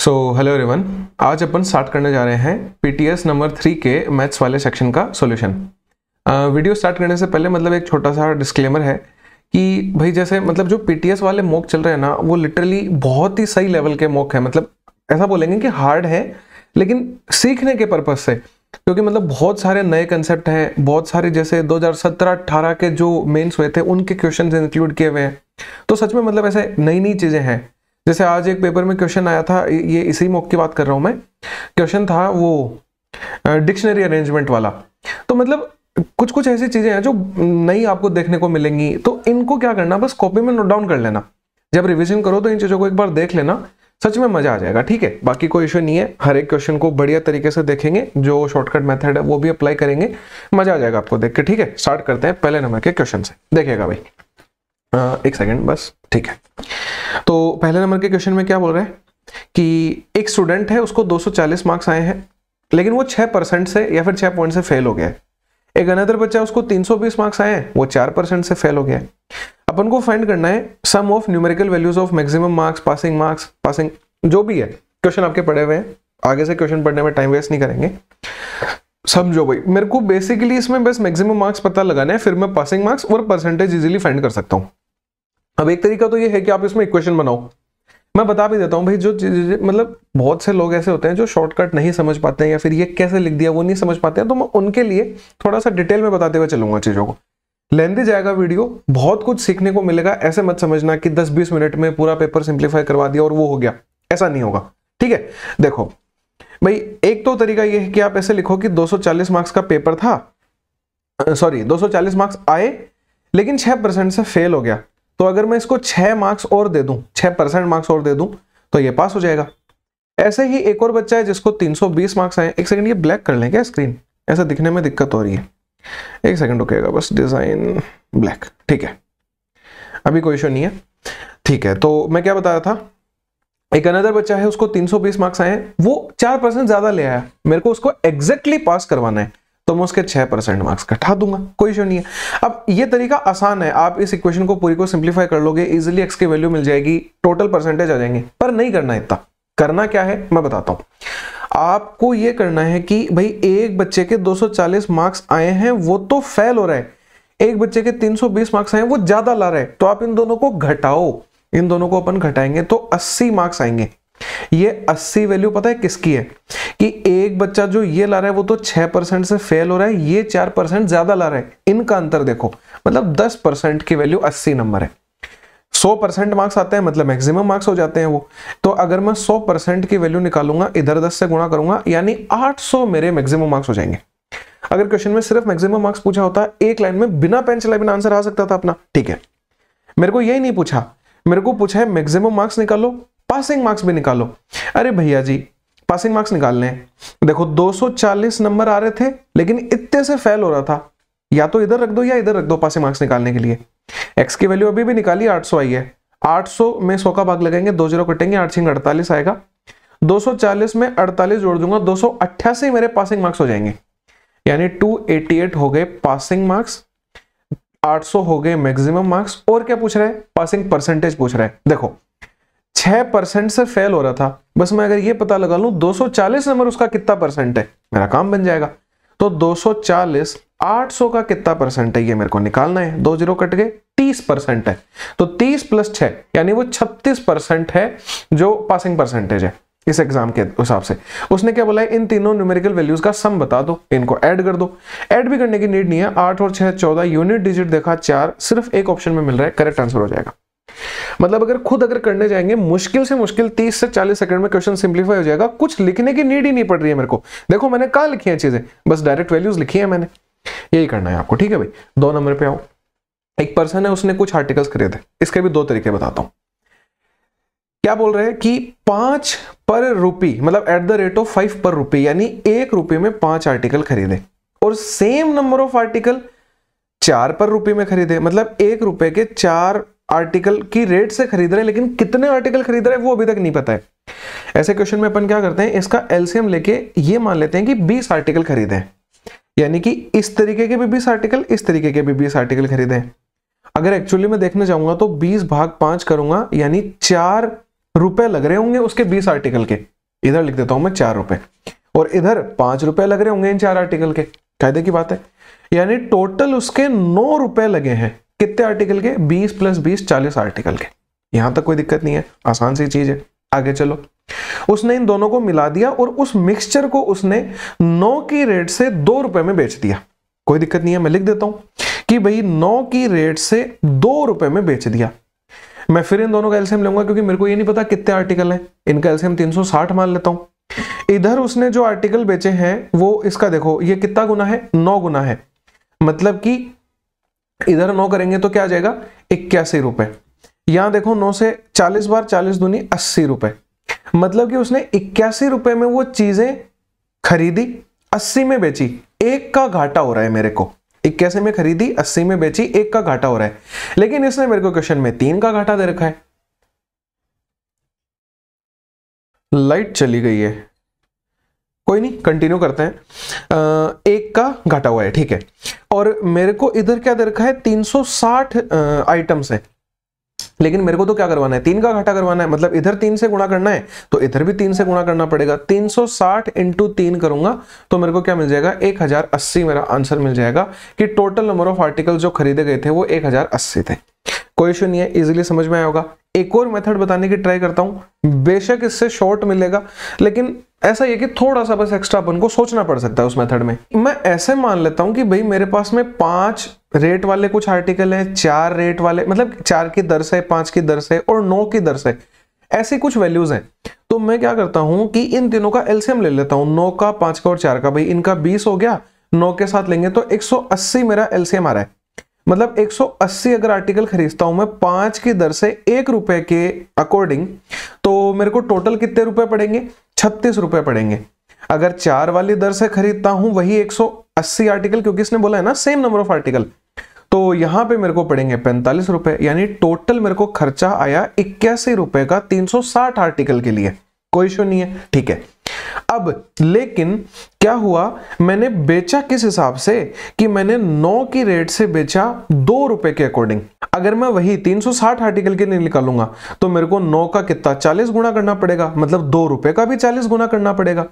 Hello everyone, आज अपन start करने जा रहे हैं पीटीएस नंबर 3 के मैथ्स वाले सेक्शन का सॉल्यूशन। वीडियो स्टार्ट करने से पहले मतलब एक छोटा सा डिस्क्लेमर है कि भाई जैसे मतलब जो पीटीएस वाले मॉक चल रहे हैं ना, वो लिटरली बहुत ही सही लेवल के मॉक है। मतलब ऐसा बोलेंगे कि हार्ड है लेकिन सीखने के पर्पज से, क्योंकि मतलब बहुत सारे नए कंसेप्ट हैं, बहुत सारे जैसे 2017-18 के जो मेंस हुए थे उनके क्वेश्चन इंक्लूड किए हुए हैं। तो सच में मतलब ऐसे नई नई चीजें हैं। जैसे आज एक पेपर में क्वेश्चन आया था, ये इसी मॉक की बात कर रहा हूं मैं। क्वेश्चन था वो डिक्शनरी अरेंजमेंट वाला। तो मतलब कुछ कुछ ऐसी चीजें हैं जो नई आपको देखने को मिलेंगी, तो इनको क्या करना, बस कॉपी में नोट डाउन कर लेना। जब रिवीजन करो तो इन चीजों को एक बार देख लेना, सच में मजा आ जाएगा। ठीक है, बाकी कोई इश्यू नहीं है, हर एक क्वेश्चन को बढ़िया तरीके से देखेंगे, जो शॉर्टकट मेथड है वो भी अप्लाई करेंगे, मजा आ जाएगा आपको देख के। ठीक है, स्टार्ट करते हैं पहले नंबर के क्वेश्चन से। देखिएगा भाई, एक सेकंड बस। ठीक है, तो पहले नंबर के क्वेश्चन में क्या बोल रहे हैं कि एक स्टूडेंट है, उसको 240 मार्क्स आए हैं, लेकिन वो 6% से या फिर 6 पॉइंट से फेल हो गया है। एक अनदर बच्चा, उसको 320 मार्क्स आए हैं, वो 4% से फेल हो गया है। अपन को फाइंड करना है sum of numerical values of maximum marks, passing जो भी है। क्वेश्चन आपके पढ़े हुए हैं, आगे से क्वेश्चन पढ़ने में टाइम वेस्ट नहीं करेंगे। समझो भाई, मेरे को बेसिकली इसमें बस मैक्सिमम मार्क्स पता लगाना है, फिर मैं पासिंग मार्क्स और परसेंटेज इजीली फाइंड कर सकता हूं। अब एक तरीका तो ये है कि आप इसमें इक्वेशन बनाओ। मैं बता भी देता हूं भाई, जो मतलब बहुत से लोग ऐसे होते हैं जो शॉर्टकट नहीं समझ पाते हैं, या फिर ये कैसे लिख दिया वो नहीं समझ पाते हैं, तो मैं उनके लिए थोड़ा सा डिटेल में बताते हुए चलूंगा चीजों को। लेंथी जाएगा वीडियो, बहुत कुछ सीखने को मिलेगा। ऐसे मत समझना कि 10-20 मिनट में पूरा पेपर सिंप्लीफाई करवा दिया और वो हो गया, ऐसा नहीं होगा। ठीक है, देखो भाई, एक तो तरीका ये है कि आप ऐसे लिखो कि 240 मार्क्स का पेपर था, 240 मार्क्स आए लेकिन 6% से फेल हो गया। तो अगर मैं इसको 6 मार्क्स और दे दूं, 6% मार्क्स और दे दूं, तो ये पास हो जाएगा। ऐसे ही एक और बच्चा है जिसको 320 मार्क्स आए। एक सेकंड, ये ब्लैक कर लें क्या स्क्रीन, ऐसा दिखने में दिक्कत हो रही है। एक सेकंड रुकेगा बस, डिजाइन ब्लैक। ठीक है, अभी कोई इशू नहीं है। ठीक है, तो मैं क्या बता रहा था, एक अनदर बच्चा है, उसको 320 मार्क्स आए हैं, वो 4% ज्यादा ले आया, मेरे को उसको एग्जैक्टली पास करवाना है, तो मैं उसके 6% मार्क्स घटा दूंगा, कोई इशू नहीं है। अब ये तरीका आसान है, आप इस इक्वेशन को पूरी को सिंप्लीफाई कर लोगे, इजीली एक्स की वैल्यू मिल जाएगी, टोटल परसेंटेज आ जाएंगे। पर नहीं करना इतना, करना क्या है मैं बताता हूं। आपको ये करना है कि भाई एक बच्चे के 240 मार्क्स आए हैं, वो तो फेल हो रहा है, एक बच्चे के 320 मार्क्स आए हैं, वो ज्यादा ला रहा है, तो आप इन दोनों को घटाओ। इन दोनों को अपन घटाएंगे तो 80 मार्क्स आएंगे। ये 80 वैल्यू पता है किसकी है, कि एक बच्चा जो ये ला रहा है वो तो 6% से फेल हो रहा है, ये 4% ज्यादा ला रहा है, इनका अंतर देखो, मतलब 10% की वैल्यू 80 नंबर है। 100% मार्क्स आते हैं, मतलब मैक्सिमम मार्क्स हो जाते हैं वो। तो अगर मैं 100% की वैल्यू निकालूंगा, इधर 10 से गुणा करूंगा, यानी 800 मेरे मैक्सिमम मार्क्स हो जाएंगे। अगर क्वेश्चन में सिर्फ मैक्सिमम मार्क्स पूछा होता, एक लाइन में बिना पेन चलाए बिना आंसर आ सकता था अपना। ठीक है, मेरे को यही नहीं पूछा, मेरे को पूछा है मैक्सिमम मार्क्स निकालो, पासिंग मार्क्स भी निकालो। अरे भैया जी, पासिंग मार्क्स निकालने हैं, देखो 240 नंबर आ रहे थे लेकिन इतने से फेल हो रहा था, या तो इधर रख दो या इधर रख दो पासिंग मार्क्स निकालने के लिए। एक्स की वैल्यू अभी भी निकाली, 800 आई है, 800 में 100 का भाग लगाएंगे, 2 0 कटेंगे, 8 6 48 आएगा। 240 में 48 जोड़ दूंगा, 288 मेरे पासिंग मार्क्स हो जाएंगे, यानी 288 हो गए पासिंग मार्क्स, 800 हो गए मैक्सिमम मार्क्स। और क्या पूछ रहा है, पासिंग परसेंटेज पूछ रहा है। देखो 6% से फेल हो रहा था, बस मैं अगर ये पता लगा लूं 240 नंबर उसका कितना परसेंट है, मेरा काम बन जाएगा। तो 240 800 का कितना परसेंट है ये मेरे को निकालना है। 2 0 कट गए, 30% है, तो 30 + 6 यानी वो 36% है जो पासिंग परसेंटेज है इस एग्जाम के हिसाब से। उसने क्या बोला है, इन तीनों न्यूमेरिकल वैल्यूज का सम बता दो, इनको ऐड कर दो। ऐड भी करने की नीड नहीं है, 8 और 6 14, यूनिट डिजिट देखा 4, सिर्फ एक ऑप्शन में मिल रहा है, करेक्ट आंसर हो जाएगा। मतलब अगर करने जाएंगे, मुश्किल से मुश्किल 30 से 40 सेकंड में क्वेश्चन सिंप्लीफाई हो जाएगा, कुछ लिखने की नीड ही नहीं पड़ रही है मेरे को। देखो मैंने कहां लिखी है चीजें, बस डायरेक्ट वैल्यूज लिखी है मैंने, यही करना है आपको। ठीक है भाई, 2 नंबर पे आओ। एक पर्सन है, उसने कुछ आर्टिकल्स खरीदे, इसके भी 2 तरीके बताता हूं। क्या बोल रहे हैं कि 5 पर रुपी, मतलब @5 पर रुपी, यानी 1 रुपये में 5 आर्टिकल खरीदे, और सेम नंबर ऑफ आर्टिकल 4 पर रुपये में खरीदे, मतलब 1 रुपये के 4 आर्टिकल की रेट से खरीद रहे हैं, लेकिन कितने आर्टिकल खरीद रहे हैं वो अभी तक नहीं पता है। ऐसे क्वेश्चन में अपन क्या करते हैं, इसका एलसीएम लेके ये मान लेते हैं कि 20 आर्टिकल खरीदे हैं, यानी कि इस तरीके के भी 20 आर्टिकल, इस तरीके के भी 20 आर्टिकल खरीदे हैं। अगर एक्चुअली में देखने जाऊंगा तो 20 भाग 5 करूंगा, यानी 4 रुपए लग रहे होंगे उसके 20 आर्टिकल के, इधर लिख देता हूं मैं 4 रुपए, और इधर 5 रुपए लग रहे होंगे इन 4 आर्टिकल के, कायदे की बात है। यानी टोटल उसके 9 रुपए लगे हैं, कितने आर्टिकल के? 20 + 20 40 आर्टिकल के। यहां तक कोई दिक्कत नहीं है, आसान सी चीज है। आगे चलो, उसने इन दोनों को मिला दिया और उस मिक्सचर को उसने 9 की रेट से 2 रुपए में बेच दिया। कोई दिक्कत नहीं है, मैं लिख देता हूं कि भाई 9 की रेट से 2 रुपए में बेच दिया। मैं फिर इन दोनों का एलसीएम लूंगा क्योंकि मेरे को ये नहीं पता कितने आर्टिकल हैं, इनका एलसीएम 360 मान लेता हूं। इधर उसने जो आर्टिकल बेचे हैं वो इसका देखो ये कितना गुना है? 9 गुना है, मतलब कि इधर 9 करेंगे तो क्या आ जाएगा? 81 रुपए। यहां देखो 9 से 40 बार 40 दूनी 80 रुपए, मतलब कि उसने 81 रुपए में वो चीजें खरीदी, 80 में बेची, 1 का घाटा हो रहा है मेरे को। 81 में खरीदी, 80 में बेची, 1 का घाटा हो रहा है। लेकिन इसने मेरे को क्वेश्चन में 3 का घाटा दे रखा है। लाइट चली गई है, कोई नहीं, कंटिन्यू करते हैं। 1 का घाटा हुआ है, ठीक है। और मेरे को इधर क्या दे रखा है? 360 आइटम्स है, लेकिन मेरे को तो क्या करवाना है? 3 का घाटा करवाना है, मतलब इधर 3 से गुणा करना है तो इधर भी 3 से गुणा करना पड़ेगा। 360 × 3 करूंगा तो मेरे को क्या मिल जाएगा? 1080 मेरा आंसर मिल जाएगा कि टोटल नंबर ऑफ आर्टिकल जो खरीदे गए थे वो 1080 थे। कोई इशू नहीं है, इजीली समझ में आया होगा। एक और मेथड बताने की ट्राई करता हूं, बेशक इससे शॉर्ट मिलेगा, लेकिन ऐसा ये कि थोड़ा सा बस एक्स्ट्रा अपन को सोचना पड़ सकता है उस मेथड में। मैं ऐसे मान लेता हूं कि भाई मेरे पास में 5 रेट वाले कुछ आर्टिकल हैं, 4 रेट वाले, मतलब 4 की दर से, 5 की दर से और 9 की दर से, ऐसी कुछ वैल्यूज हैं। तो मैं क्या करता हूं कि इन तीनों का एलसीएम ले लेता हूं, 9 का, 5 का और 4 का। भाई इनका 20 हो गया, 9 के साथ लेंगे तो 180 मेरा एलसीएम आ रहा है। मतलब 180 अगर आर्टिकल खरीदता हूं मैं 5 की दर से 1 रुपए के अकॉर्डिंग, तो मेरे को टोटल कितने रुपए पड़ेंगे? 36 रुपए पड़ेंगे। अगर 4 वाली दर से खरीदता हूं वही 180 आर्टिकल, क्योंकि इसने बोला है ना सेम नंबर ऑफ आर्टिकल, तो यहां पे मेरे को पड़ेंगे 45 रुपए। यानी टोटल मेरे को खर्चा आया 81 रुपए का 360 आर्टिकल के लिए। कोई इशू नहीं है, ठीक है। अब लेकिन क्या हुआ, मैंने बेचा किस हिसाब से कि मैंने 9 की रेट से बेचा 2 रुपए के अकॉर्डिंग। अगर मैं वही 360 आर्टिकल के लिए निकालूंगा तो मेरे को 9 का कितना 40 गुना करना पड़ेगा, मतलब 2 रुपए का भी 40 गुना करना पड़ेगा।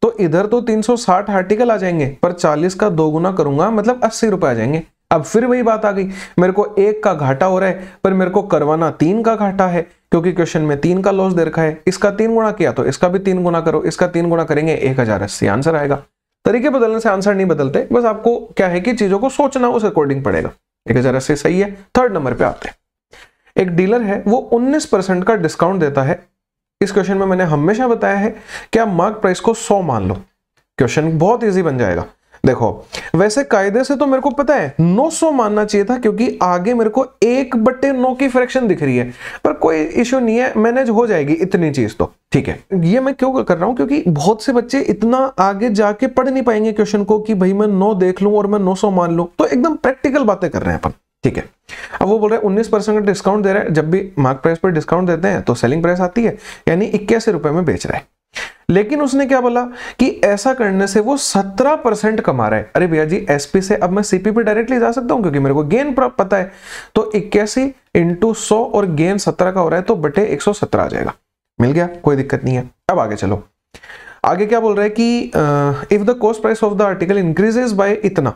तो इधर तो 360 आर्टिकल आ जाएंगे, पर 40 का 2 गुना करूंगा मतलब 80 रुपए आ जाएंगे। अब फिर वही बात आ गई, मेरे को 1 का घाटा हो रहा है, पर मेरे को करवाना 3 का घाटा है, क्योंकि क्वेश्चन में 3 का लॉस दे रखा है। इसका 3 गुना किया तो इसका भी 3 गुना करो, इसका 3 गुना करेंगे 1080 आंसर आएगा। तरीके बदलने से आंसर नहीं बदलते, बस आपको क्या है कि चीजों को सोचना उस अकॉर्डिंग पड़ेगा। 1080 सही है। थर्ड नंबर पे आते हैं। एक डीलर है, वो 19% का डिस्काउंट देता है। इस क्वेश्चन में मैंने हमेशा बताया है कि आप मार्क प्राइस को 100 मान लो, क्वेश्चन बहुत ईजी बन जाएगा। देखो वैसे कायदे से तो मेरे को पता है 900 मानना चाहिए था, क्योंकि आगे मेरे को 1/9 की फ्रैक्शन दिख रही है, पर कोई इश्यू नहीं है, मैनेज हो जाएगी इतनी चीज तो, ठीक है। ये मैं क्यों कर रहा हूं, क्योंकि बहुत से बच्चे इतना आगे जाके पढ़ नहीं पाएंगे क्वेश्चन को कि भाई मैं 9 देख लूं और मैं 900 मान लूं, तो एकदम प्रैक्टिकल बातें कर रहे हैं अपन, ठीक है। अब वो बोल रहे हैं 19% का डिस्काउंट दे रहा है। जब भी मार्क प्राइस पर डिस्काउंट देते हैं तो सेलिंग प्राइस आती है, यानी 81 रुपए में बेच रहा है। लेकिन उसने क्या बोला कि ऐसा करने से वो 17% कमा रहा है। अरे भैया जी, एसपी से अब मैं सीपी पे डायरेक्टली जा सकता हूं, क्योंकि मेरे को गेन पता है। तो 81 × 100 और गेन 17 का हो रहा है, तो बटे 117 आ जाएगा। मिल गया, कोई दिक्कत नहीं है। अब आगे चलो, आगे क्या बोल रहा है कि if the cost price of the article increases by इतना,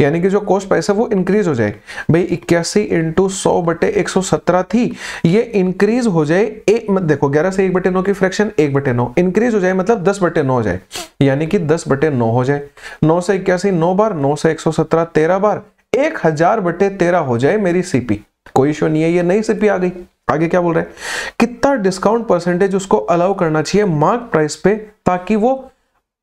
यानी कि जो कॉस्ट प्राइस है वो इंक्रीज हो जाए। भाई 81 × 100 बटे 117 थी, ये इंक्रीज हो जाए देखो 11 से 1/9 की फ्रैक्शन 1/9 इंक्रीज हो जाए, मतलब 10/9 हो जाए, यानी कि 10/9 हो जाए। 9 से 81 9 बार, 9 से 117 13 बार, 1000/13 हो जाए मेरी सीपी। कोई इशू नहीं है, ये नई सीपी आ गई। आगे क्या बोल रहे हैं, कितना डिस्काउंट परसेंटेज उसको अलाउ करना चाहिए मार्क प्राइस पे, ताकि वो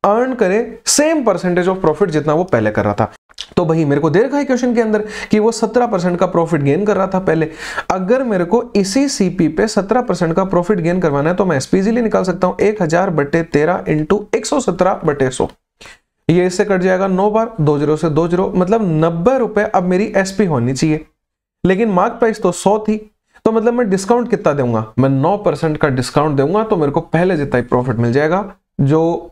अर्न करे सेम परसेंटेज ऑफ प्रॉफिट जितना वो पहले कर रहा था। तो भाई मेरे को दे रखा है क्वेश्चन के अंदर कि वो 17% का प्रॉफिट गेन कर रहा था पहले। अगर मेरे को इसी सीपी पे 17% का प्रॉफिट गेन करवाना है तो मैं एसपी इजीली निकाल सकता हूं, 1000/13 × 117/100। ये इससे कट जाएगा 9 बार, 2 0 से 2 0, मतलब 90 रुपए अब मेरी एसपी होनी चाहिए। लेकिन मार्क प्राइस तो 100 थी, तो मतलब मैं डिस्काउंट कितना दूंगा, मैं 9% का डिस्काउंट दूंगा, तो मेरे को पहले जितना ही प्रॉफिट मिल जाएगा जो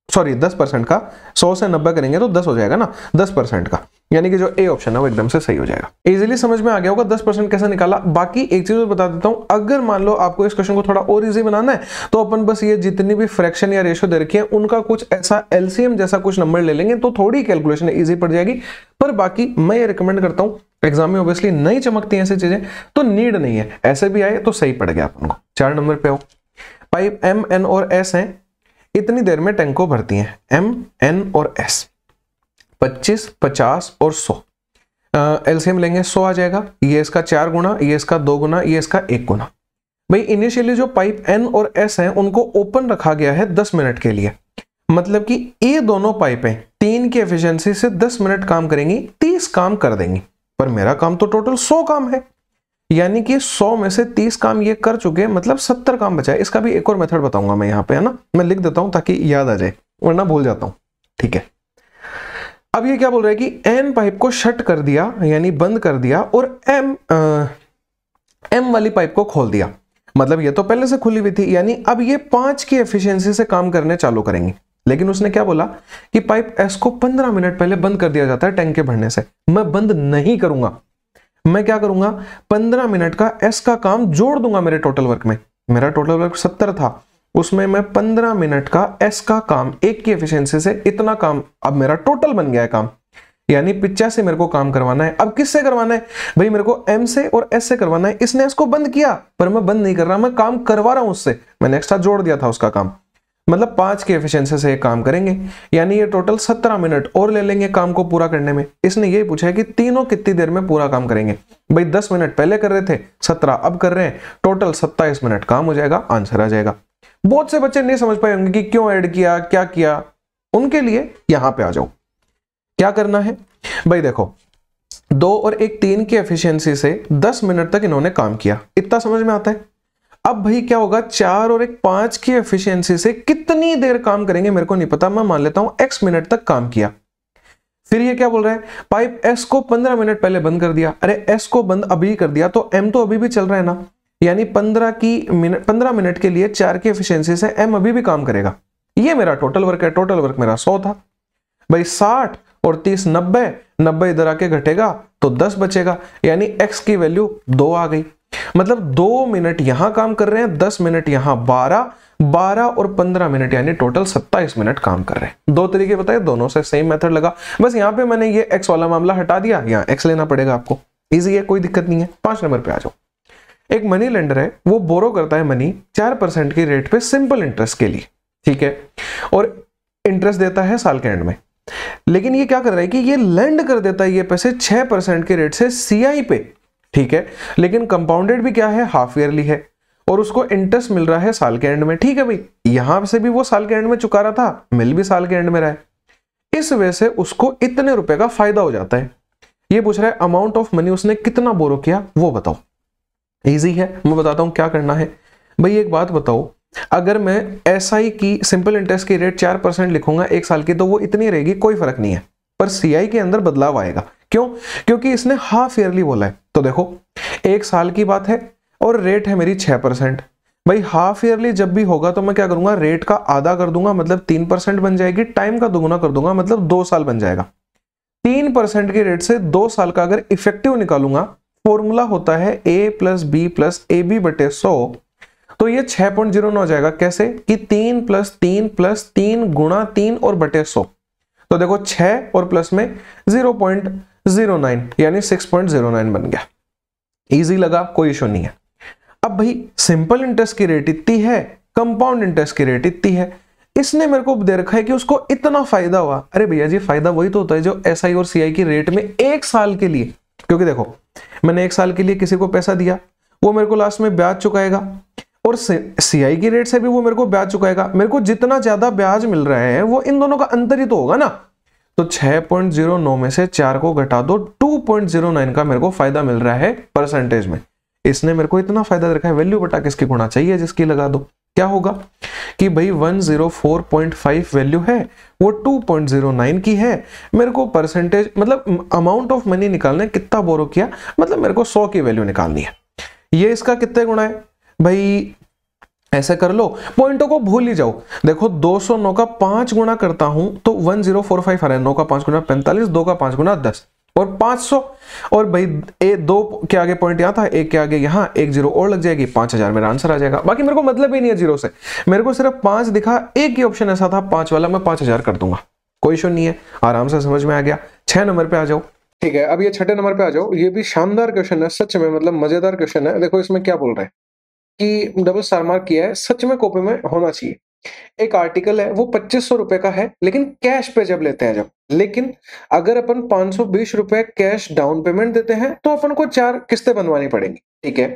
सॉरी 10% का, 100 से 90 करेंगे तो 10 हो जाएगा ना, 10% का, यानी कि जो ए ऑप्शन है वो एकदम से सही हो जाएगा। इजीली समझ में आ गया होगा 10% कैसे निकाला। बाकी एक चीज बता देता हूं, अगर मान लो आपको इस क्वेश्चन को थोड़ा और इजी बनाना है तो अपन बस ये जितनी भी फ्रैक्शन या रेशियो दे रखी है उनका कुछ ऐसा एलसीएम जैसा कुछ नंबर ले लेंगे तो थोड़ी कैलकुलेशन इजी पड़ जाएगी। पर बाकी मैं ये रिकमेंड करता हूं, एग्जाम में ऑब्वियसली नहीं चमकती ऐसी चीजें तो नीड नहीं है, ऐसे भी आए तो सही पड़ गया अपन को। 4 नंबर पे आओ, पाइप एम एन और एस है, इतनी देर में टैंक को भरती हैं, एम एन और एस 25, 50 और 100। एलसीएम लेंगे 100 आ जाएगा, ये इसका 4 गुना, ये इसका 2 गुना, ये इसका 1 गुना। भाई इनिशियली जो पाइप एन और एस हैं उनको ओपन रखा गया है 10 मिनट के लिए, मतलब कि ये दोनों पाइपें 3 की एफिशिएंसी से 10 मिनट काम करेंगी, 30 काम कर देंगी। पर मेरा काम तो टोटल 100 काम है, यानी कि 100 में से 30 काम ये कर चुके हैं, मतलब 70 काम बचा है। इसका भी एक और मेथड बताऊंगा मैं यहाँ पे, है ना, मैं लिख देता हूं ताकि याद आ जाए वरना भूल जाता हूं। ठीक है, अब ये क्या बोल रहा है कि एन पाइप को शट कर दिया यानी बंद कर दिया और एम वाली पाइप को खोल दिया, मतलब ये तो पहले से खुली हुई थी, यानी अब ये 5 की एफिशिएंसी से काम करने चालू करेंगे। लेकिन उसने क्या बोला कि पाइप एस को 15 मिनट पहले बंद कर दिया जाता है टैंक के भरने से। मैं बंद नहीं करूंगा, मैं क्या करूंगा 15 मिनट का एस का काम जोड़ दूंगा मेरे टोटल वर्क में। मेरा टोटल वर्क 70 था, उसमें मैं 15 मिनट का एस का काम 1 की एफिशिएंसी से इतना काम, अब मेरा टोटल बन गया है काम, यानी 85 मेरे को काम करवाना है। अब किससे करवाना है भाई, मेरे को एम से और एस से करवाना है। इसने इसको बंद किया पर मैं बंद नहीं कर रहा, मैं काम करवा रहा हूं उससे, मैंने एक्स्ट्रा जोड़ दिया था उसका काम, मतलब 5 की एफिशिएंसी से काम करेंगे, यानी ये टोटल 17 मिनट और ले लेंगे काम को पूरा करने में। इसने ये पूछा है कि तीनों कितनी देर में पूरा काम करेंगे। भाई 10 मिनट पहले कर रहे थे, 17 अब कर रहे हैं, टोटल 27 मिनट काम हो जाएगा, आंसर आ जाएगा। बहुत से बच्चे नहीं समझ पाए होंगे कि क्यों ऐड किया, क्या किया, उनके लिए यहां पे आ जाओ। क्या करना है भाई, देखो 2 और 1 3 की एफिशिएंसी से 10 मिनट तक इन्होंने काम किया, इतना समझ में आता है। अब भाई क्या होगा, 4 और 1 5 की एफिशिएंसी से कितनी देर काम करेंगे मेरे को नहीं पता, मैं मान लेता हूं x मिनट तक काम किया। फिर ये क्या बोल रहा है, पाइप s को 15 मिनट पहले बंद कर दिया। अरे s को बंद अभी कर दिया तो m तो अभी भी चल रहा है ना, यानी 15 मिनट के लिए 4 की एफिशिएंसी से m अभी भी काम करेगा। ये मेरा टोटल वर्क है, टोटल वर्क मेरा 100 था। भाई 60 और 30 90 इधर आके घटेगा तो 10 बचेगा, यानी x की वैल्यू 2 आ गई। मतलब 2 मिनट यहां काम कर रहे हैं, 10 मिनट यहां, 12 और 15 मिनट यानी टोटल 27 मिनट काम कर रहे हैं। 2 तरीके बताए, दोनों से सेम मेथड लगा, बस यहां पे मैंने ये x वाला मामला हटा दिया, यहां x लेना पड़ेगा आपको, इजी है, कोई दिक्कत नहीं है। 5 नंबर पे आ जाओ। एक मनी लेंडर है, वो बोरो करता है मनी 4% की रेट पे सिंपल इंटरेस्ट के लिए, ठीक है, और इंटरेस्ट देता है साल के एंड में। लेकिन ये क्या कर रहा है कि ये लेंड कर देता है ये पैसे 6% के रेट से सीआई पे, ठीक है, लेकिन कंपाउंडेड भी क्या है, हाफ ईयरली है, और उसको इंटरेस्ट मिल रहा है साल के एंड में। ठीक है भाई, यहां से भी वो साल के एंड में चुका रहा था, मिल भी साल के एंड में रहा है, इस वजह से उसको इतने रुपए का फायदा हो जाता है। ये पूछ रहा है अमाउंट ऑफ मनी उसने कितना बोरो किया वो बताओ। इजी है, मैं बताता हूं क्या करना है। भाई एक बात बताओ, अगर मैं एसआई की सिंपल इंटरेस्ट की रेट 4% लिखूंगा 1 साल की तो वो इतनी रहेगी, कोई फर्क नहीं है, पर सीआई के अंदर बदलाव आएगा। क्यों? क्योंकि इसने हाफ ईयरली बोला है। तो देखो 1 साल की बात है और रेट है मेरी 6%। भाई हाफ ईयरली जब भी होगा तो मैं क्या करूंगा, रेट का आधा कर दूंगा, मतलब 3% बन जाएगी, टाइम का दुगुना कर दूंगा, मतलब 2 साल बन जाएगा। 3% की रेट से 2 साल का अगर इफेक्टिव निकालूंगा, फॉर्मूला होता है a + b + ab / 100, तो ये 6.09 हो जाएगा। कैसे कि 3 + 3 + 3 गुणा 3 और बटे 100। तो देखो 6 और प्लस में 0.09 यानी 6.09 बन गया। इजी लगा, कोई इशू नहीं है। अब भाई सिंपल इंटरेस्ट की रेट इतनी है, कंपाउंड इंटरेस्ट की रेट इतनी है, इसने मेरे को दे रखा है कि उसको इतना फायदा हुआ। अरे भैया जी, फायदा वही तो होता है जो एसआई और सीआई की रेट में 1 साल के लिए, क्योंकि देखो मैंने 1 साल के लिए किसी को पैसा दिया, वो मेरे को लास्ट में ब्याज चुकाएगा, और सीआई की रेट से भी वो मेरे को ब्याज चुकाएगा। मेरे को जितना ज्यादा ब्याज मिल रहा है वो इन दोनों का अंतर ही तो होगा ना। तो 6.09 में से 4 को घटा दो, 2.09 का मेरे को फायदा मिल रहा है परसेंटेज में। इसने मेरे को इतना फायदा रखा है, वैल्यू बटा किसकी गुणा चाहिए, जिसकी लगा दो। क्या होगा कि भाई 104.5 वैल्यू है, वो 2.09 की है। मेरे को परसेंटेज मतलब अमाउंट ऑफ मनी निकालना है, कितना बोरो किया, मतलब मेरे को 100 की वैल्यू निकालनी है। ये इसका कितने गुणा है भाई, ऐसे कर लो, पॉइंटों को भूल ही जाओ। देखो 209 का 5 गुना करता हूं तो 1045 आ रहा है। 9 का 5 गुना 45, 2 का 5 गुना 10 और 500। और भाई दो के आगे पॉइंट यहां था, एक के आगे यहां, एक जीरो और लग जाएगी, 5000 मेरा आंसर आ जाएगा। बाकी मेरे को मतलब ही नहीं है जीरो से, मेरे को सिर्फ 5 दिखा, एक ही ऑप्शन ऐसा था 5 वाला, मैं 5000 कर दूंगा, कोई इशू नहीं है, आराम से समझ में आ गया। 6 नंबर पे आ जाओ। ठीक है, अब ये छठे नंबर पे आ जाओ। ये भी शानदार क्वेश्चन है सच में, मतलब मजेदार क्वेश्चन है। देखो इसमें क्या बोल रहे हैं कि डबल स्टार मार्क किया है, सच में कॉपी में होना चाहिए। एक आर्टिकल है वो 2500 रुपए का है, लेकिन कैश पे जब लेते हैं जब, लेकिन अगर अपन 520 रुपए कैश डाउन पेमेंट देते हैं तो अपन को 4 किस्तें बनवानी पड़ेंगी। ठीक है,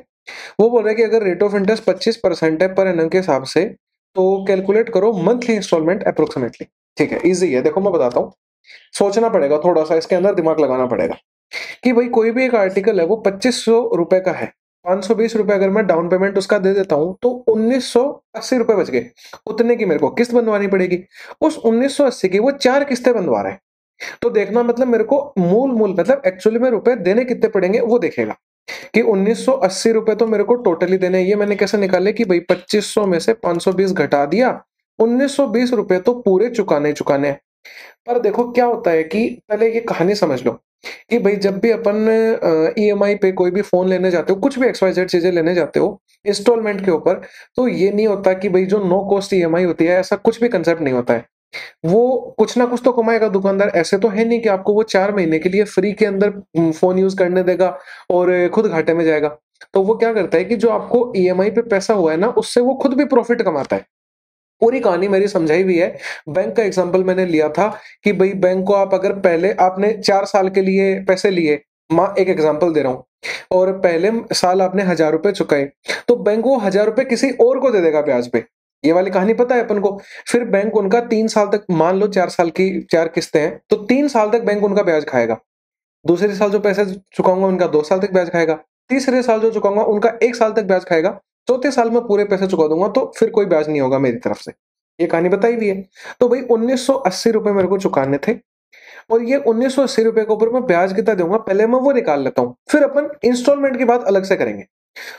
वो बोल रहे हैं कि अगर रेट ऑफ इंटरेस्ट 25% है पर एनम के हिसाब से, तो कैलकुलेट करो मंथली इंस्टॉलमेंट अप्रोक्सीमेटली। ठीक है, इजी है, देखो मैं बताता हूँ। सोचना पड़ेगा थोड़ा सा, इसके अंदर दिमाग लगाना पड़ेगा कि भाई कोई भी एक आर्टिकल है वो 2500 रुपए का है, 520 रुपए अगर मैं डाउन पेमेंट उसका दे देता हूं तो 1980 रुपए बच गए। उतने की मेरे को किस्त बनवानी पड़ेगी। उस 1980 की वो 4 किस्तें बनवा रहे हैं। तो देखना मतलब मेरे को मूल मूल मतलब एक्चुअली में रुपए देने कितने पड़ेंगे वो देखेगा कि 1980 रुपए तो मेरे को टोटली देने। ये मैंने कैसे निकाले कि भाई 2500 में से 520 घटा दिया, 1920 रुपए तो पूरे चुकाने हैं। पर देखो क्या होता है कि पहले ये कहानी समझ लो कि भाई जब भी अपन ईएमआई पे कोई भी फोन लेने जाते हो, कुछ भी XYZ चीजें लेने जाते हो इंस्टॉलमेंट के ऊपर, तो ये नहीं होता कि भाई जो नो कॉस्ट ईएमआई होती है, ऐसा कुछ भी कंसेप्ट नहीं होता है। वो कुछ ना कुछ तो कमाएगा दुकानदार, ऐसे तो है नहीं कि आपको वो 4 महीने के लिए फ्री के अंदर फोन यूज करने देगा और खुद घाटे में जाएगा। तो वो क्या करता है कि जो आपको ईएमआई पे पैसा हुआ है ना, उससे वो खुद भी प्रॉफिट कमाता है। पूरी कहानी मेरी समझाई हुई है। बैंक का एग्जांपल मैंने लिया था कि भाई बैंक को आप अगर पहले आपने 4 साल के लिए पैसे लिए, एक एग्जांपल दे रहा हूं, और पहले साल आपने 1000 रुपए चुकाए, तो बैंक वो 1000 रुपए किसी और को दे देगा ब्याज पे। ये वाली कहानी पता है अपन को। फिर बैंक उनका 3 साल तक, मान लो 4 साल की 4 किस्तें हैं, तो 3 साल तक बैंक उनका ब्याज खाएगा। दूसरे साल जो पैसे चुकाऊंगा उनका 2 साल तक ब्याज खाएगा। तीसरे साल जो चुकाऊंगा उनका 1 साल तक ब्याज खाएगा। चौथे साल में पूरे पैसे चुका दूंगा तो फिर कोई ब्याज नहीं होगा मेरी तरफ से। ये कहानी बताई हुई है। तो भाई 1980 रुपए मेरे को चुकाने थे, और ये 1980 रुपए के ऊपर मैं ब्याज कितना दूंगा पहले मैं वो निकाल लेता हूं, फिर अपन इंस्टॉलमेंट की बात अलग से करेंगे।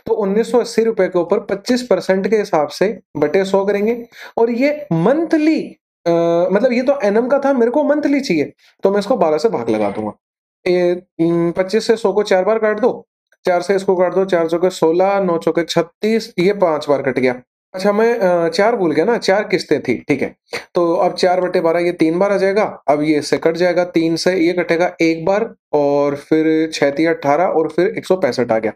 तो 1980 रुपए के ऊपर 25% के हिसाब से बटे 100 करेंगे। और ये मंथली मतलब ये तो एनम का था, मेरे को मंथली चाहिए, तो मैं इसको 12 से भाग लगा दूंगा। 25 से 100 को 4 बार काट दो, 4 से इसको काट दो, 4 चौके 16, 9 चौके 36, ये 5 बार कट गया। अच्छा मैं 4 भूल गया ना, 4 किस्तें थी। ठीक है, तो अब 4/12 ये 3 बार आ जाएगा। अब ये इससे कट जाएगा, 3 से ये कटेगा 1 बार, और फिर 6 18 और फिर 165 आ गया।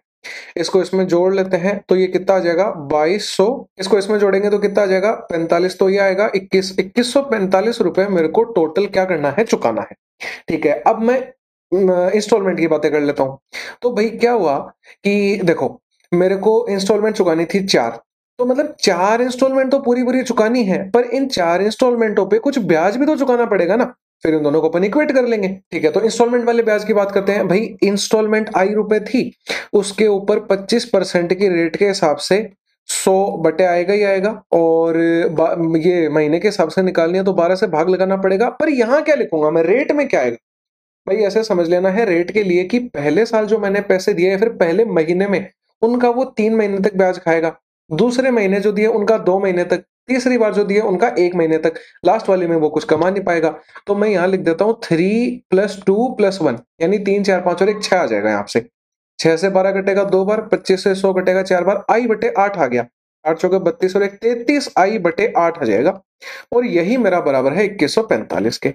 इसको इसमें जोड़ लेते हैं तो ये कितना आ जाएगा 2200। इसको इसमें जोड़ेंगे तो कितना आ जाएगा 45, तो ये आएगा 2145 रुपए मेरे को टोटल क्या करना है, चुकाना है। ठीक है, अब मैं इंस्टॉलमेंट की बातें कर लेता हूं। तो भाई क्या हुआ कि देखो मेरे को इंस्टॉलमेंट चुकानी थी 4, तो मतलब 4 इंस्टॉलमेंट तो पूरी पूरी चुकानी है, पर इन 4 इंस्टॉलमेंटों पे कुछ ब्याज भी तो चुकाना पड़ेगा ना। फिर इन दोनों को अपन इक्वेट कर लेंगे। ठीक है, तो इंस्टॉलमेंट वाले ब्याज की बात करते हैं। भाई इंस्टॉलमेंट आई रुपए थी, उसके ऊपर 25% की रेट के हिसाब से 100 बटे आएगा ही आएगा, और ये महीने के हिसाब से निकालनी है तो 12 से भाग लगाना पड़ेगा। पर यहाँ क्या लिखूंगा मैं, रेट में क्या आएगा भाई, ऐसे समझ लेना है रेट के लिए कि पहले साल जो मैंने पैसे दिए या फिर पहले महीने में, उनका वो 3 महीने तक ब्याज खाएगा। दूसरे महीने जो दिए उनका 2 महीने तक, तीसरी बार जो दिए उनका 1 महीने तक, लास्ट वाले में वो कुछ कमा नहीं पाएगा। तो मैं यहाँ लिख देता हूँ 3 + 2 + 1, यानी 3 4 5 और 1 6 आ जाएगा। यहाँ से 6 से 12 कटेगा 2 बार, 25 से 100 कटेगा 4 बार, I/8 आ गया। 8 चौके 32 और 1 33, I/8 आ जाएगा। और यही मेरा बराबर है 2145 के।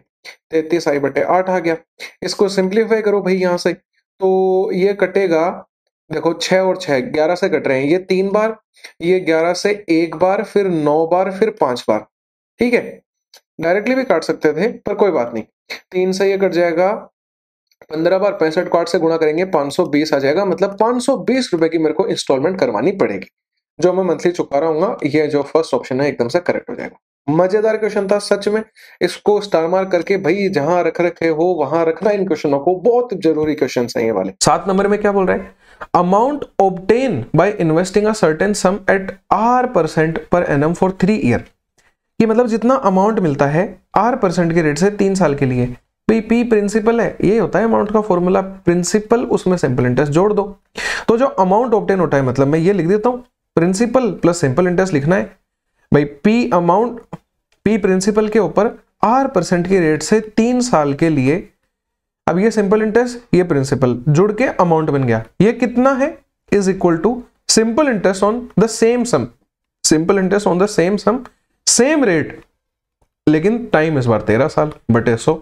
33 I/8 आ गया। इसको सिंप्लीफाई करो भाई यहाँ से, तो ये कटेगा, देखो 6 और 6 11 से कट रहे हैं, ये 3 बार, ये 11 से 1 बार, फिर 9 बार, फिर 5 बार। ठीक है, डायरेक्टली भी काट सकते थे पर कोई बात नहीं। 3 से ये कट जाएगा 15 बार, 65 को 8 से गुणा करेंगे 520 आ जाएगा। मतलब 520 रुपए की मेरे को इंस्टॉलमेंट करवानी पड़ेगी, जो मैं मंथली चुका रहा हूँ। ये जो फर्स्ट ऑप्शन है एकदम से करेक्ट हो जाएगा। मजेदार क्वेश्चन था सच में, इसको स्टार मार्क करके भाई जहां रख रखे हो वहां रखना इन क्वेश्चनों को, बहुत जरूरी क्वेश्चन है ये वाले। 7 नंबर में क्या बोल रहे हैं, amount obtain by investing a certain sum at R% per annum for 3 year. कि मतलब जितना अमाउंट मिलता है R% के रेट से 3 साल के लिए, पी प्रिंसिपल है, ये होता है अमाउंट का फॉर्मूला, प्रिंसिपल उसमें सिंपल इंटरेस्ट जोड़ दो। तो जो अमाउंट ऑब्टेन होता है, मतलब मैं ये लिख देता हूं प्रिंसिपल प्लस सिंपल इंटरेस्ट लिखना है भाई। पी अमाउंट, पी प्रिंसिपल के ऊपर R% की रेट से 3 साल के लिए, अब ये सिंपल इंटरेस्ट ये प्रिंसिपल जुड़ के अमाउंट बन गया। ये कितना है, is equal to simple interest on the same sum, simple interest on the same sum, same rate, लेकिन टाइम इस बार 13 साल बटे 100।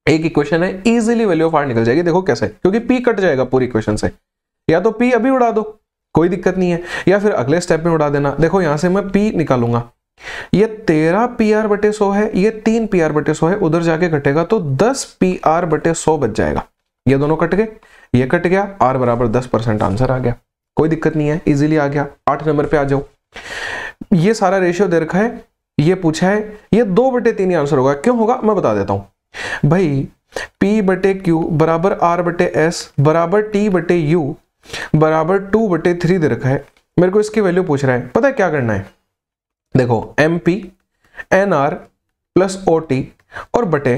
एक इक्वेशन है, इजीली वैल्यू ऑफ R निकल जाएगी। देखो कैसे, क्योंकि P कट जाएगा पूरी इक्वेशन से। या तो P अभी उड़ा दो, कोई दिक्कत नहीं है, या फिर अगले स्टेप में उड़ा देना। देखो यहां से मैं P निकालूंगा, ये 13 PR बटे 100 है, ये 3 PR बटे 100 है, उधर जाके कटेगा तो 10 PR बटे 100 बच जाएगा। ये दोनों कट गए, ये कट गया, R बराबर 10% आंसर आ गया। कोई दिक्कत नहीं है, इजीली आ गया। 8 नंबर पे आ जाओ। ये सारा रेशियो दे रखा है, ये पूछा है, ये 2/3 ही आंसर होगा। क्यों होगा मैं बता देता हूं भाई। P बटे Q बराबर R बटे S बराबर T बटे U बराबर 2/3 दे रखा है। मेरे को इसकी वैल्यू पूछ रहा है, पता है क्या करना है। देखो MP NR प्लस OT और बटे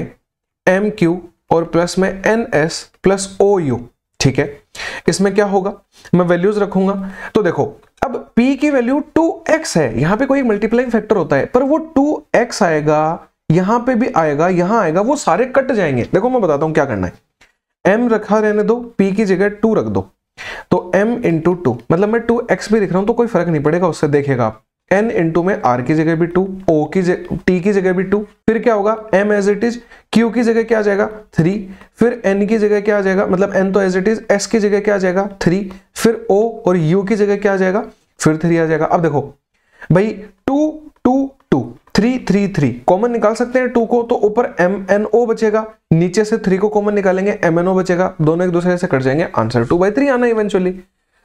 MQ और प्लस में NS प्लस OU, ठीक है। इसमें क्या होगा, मैं वैल्यूज रखूंगा। तो देखो अब P की वैल्यू 2x है, यहां पे कोई मल्टीप्लाइंग फैक्टर होता है, पर वो 2x आएगा, यहां पे भी आएगा, यहां आएगा, वो सारे कट जाएंगे। देखो मैं बताता हूं क्या करना है। M रखा रहने दो, P की जगह 2 रख दो, तो M इंटू 2, मतलब मैं 2x भी लिख रहा हूं तो कोई फर्क नहीं पड़ेगा, उससे देखेगा आप। N इंटू में R की जगह भी 2, T की जगह भी 2, फिर क्या होगा M as it is, Q की जगह क्या आ जाएगा 3, फिर N की जगह क्या आ जाएगा, मतलब N तो एज इट इज, S की जगह क्या आ जाएगा 3, फिर O और U की जगह क्या आ जाएगा, फिर 3 आ जाएगा। अब देखो भाई 2 2 2 3 3 3 कॉमन निकाल सकते हैं 2 को, तो ऊपर MNO बचेगा, नीचे से 3 को कॉमन निकालेंगे MNO बचेगा, दोनों एक दूसरे से कट जाएंगे, आंसर 2/3 आना इवेंचुअली।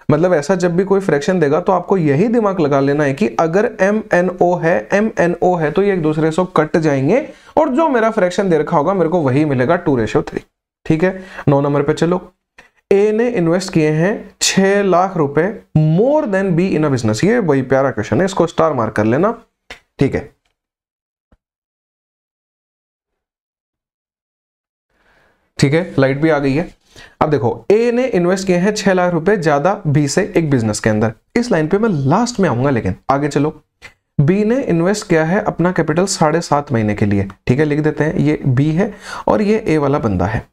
मतलब ऐसा जब भी कोई फ्रैक्शन देगा तो आपको यही दिमाग लगा लेना है कि अगर MNO है तो ये एक दूसरे से कट जाएंगे, और जो मेरा फ्रैक्शन दे रखा होगा मेरे को वही मिलेगा 2:3, ठीक है। 9 नंबर पे चलो। A ने इन्वेस्ट किए हैं 6 लाख रुपए more than B in a business. ये वही प्यारा क्वेश्चन है, इसको स्टार मार्क कर लेना, ठीक है। ठीक है, लाइट भी आ गई है। अब देखो A ने इन्वेस्ट किए हैं 6 लाख रुपए ज्यादा B से एक बिजनेस के अंदर। इस लाइन पे मैं लास्ट में आऊंगा, लेकिन आगे चलो। B ने इन्वेस्ट किया है अपना कैपिटल 7.5 महीने के लिए, ठीक है, लिख देते हैं। ये B है और ये A वाला बंदा है।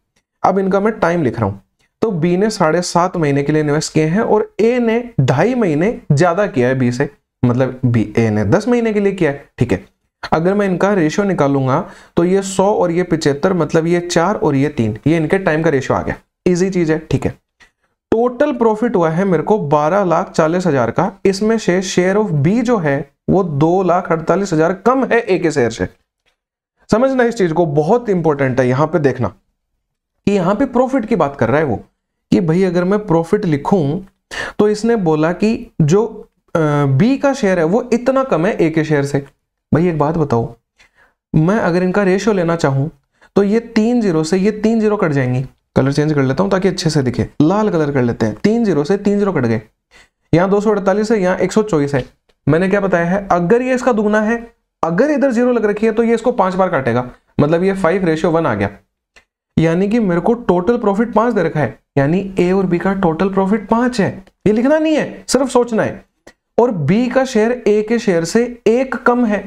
अब इनका मैं टाइम लिख रहा हूं, तो B ने 7.5 महीने के लिए इन्वेस्ट किए हैं और A ने 2.5 महीने ज्यादा किया है B से, मतलब A ने 10 महीने के लिए किया है, ठीक है। अगर मैं इनका रेशियो निकालूंगा तो ये 100 और ये 75, मतलब ये 4 और ये 3, ये इनके टाइम का रेशियो आ गया। इजी चीज है, ठीक है। टोटल प्रॉफिट हुआ है मेरे को 12,40,000 का, इसमें से शेयर ऑफ बी जो है वो 2,48,000 कम है ए के शेयर से। समझना इस चीज को, बहुत इंपॉर्टेंट है। यहां पे देखना कि यहां पे प्रॉफिट की बात कर रहा है वो, कि भाई अगर मैं प्रॉफिट लिखूं तो इसने बोला कि जो बी का शेयर है वो इतना कम है ए के शेयर से। भाई एक बात बताओ, मैं अगर इनका रेशियो लेना चाहूं तो ये 3 0 से ये 3 0 कट जाएंगी। कलर चेंज कर लेता हूं ताकि अच्छे से दिखे, लाल कलर कर लेते हैं। 3 0 से 3 0 कट गए, यहां 248 है, यहां 124 है। मैंने क्या बताया है, अगर ये इसका दुगना है, अगर इधर 0 लग रखी है तो ये इसको 5 बार काटेगा, मतलब ये 5:1 आ गया। यानी कि मेरे को टोटल प्रॉफिट 5 दे रखा है, यानी ए और बी का टोटल प्रॉफिट 5 है। ये लिखना नहीं है, सिर्फ सोचना है। और बी का शेयर ए के शेयर से 1 कम है,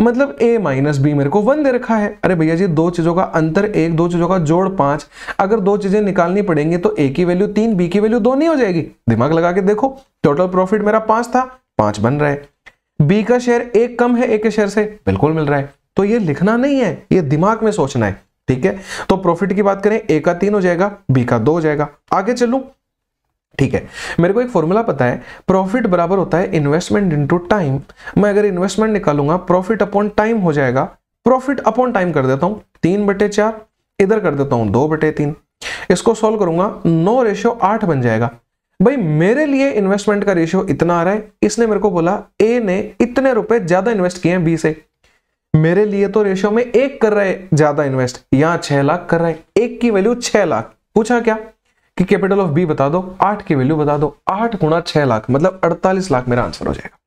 मतलब a माइनस बी मेरे को 1 दे रखा है। अरे भैया जी, दो चीजों का अंतर 1, दो चीजों का जोड़ 5। अगर दो चीजें निकालनी पड़ेंगी तो a की वैल्यू 3, b की वैल्यू 2 नहीं हो जाएगी। दिमाग लगा के देखो, टोटल प्रॉफिट मेरा 5 था, 5 बन रहा है। b का शेयर 1 कम है a के शेयर से, बिल्कुल मिल रहा है। तो ये लिखना नहीं है, ये दिमाग में सोचना है, ठीक है। तो प्रॉफिट की बात करें, a का 3 हो जाएगा, b का 2 हो जाएगा। आगे चलूं, ठीक है। मेरे को एक फॉर्मूला पता है, प्रॉफिट बराबर होता है इन्वेस्टमेंट इनटू टाइम। मैं अगर इन्वेस्टमेंट निकालूंगा, प्रॉफिट अपॉन टाइम हो जाएगा। प्रॉफिट अपॉन टाइम कर देता हूं 3/4, इधर कर देता हूं 2/3। इसको सॉल्व करूंगा, 9:8 बन जाएगा। भाई मेरे लिए इन्वेस्टमेंट का रेशियो इतना आ रहा है, इसने मेरे को बोला ए ने इतने रुपए ज्यादा इन्वेस्ट किए हैं बी से। मेरे लिए तो रेशियो में 1 कर रहा है ज्यादा इन्वेस्ट, यहां 6 लाख कर रहा है, 1 की वैल्यू 6 लाख। पूछा क्या कि कैपिटल ऑफ बी बता दो, 8 की वैल्यू बता दो। 8 गुणा 6 लाख मतलब 48 लाख मेरा आंसर हो जाएगा।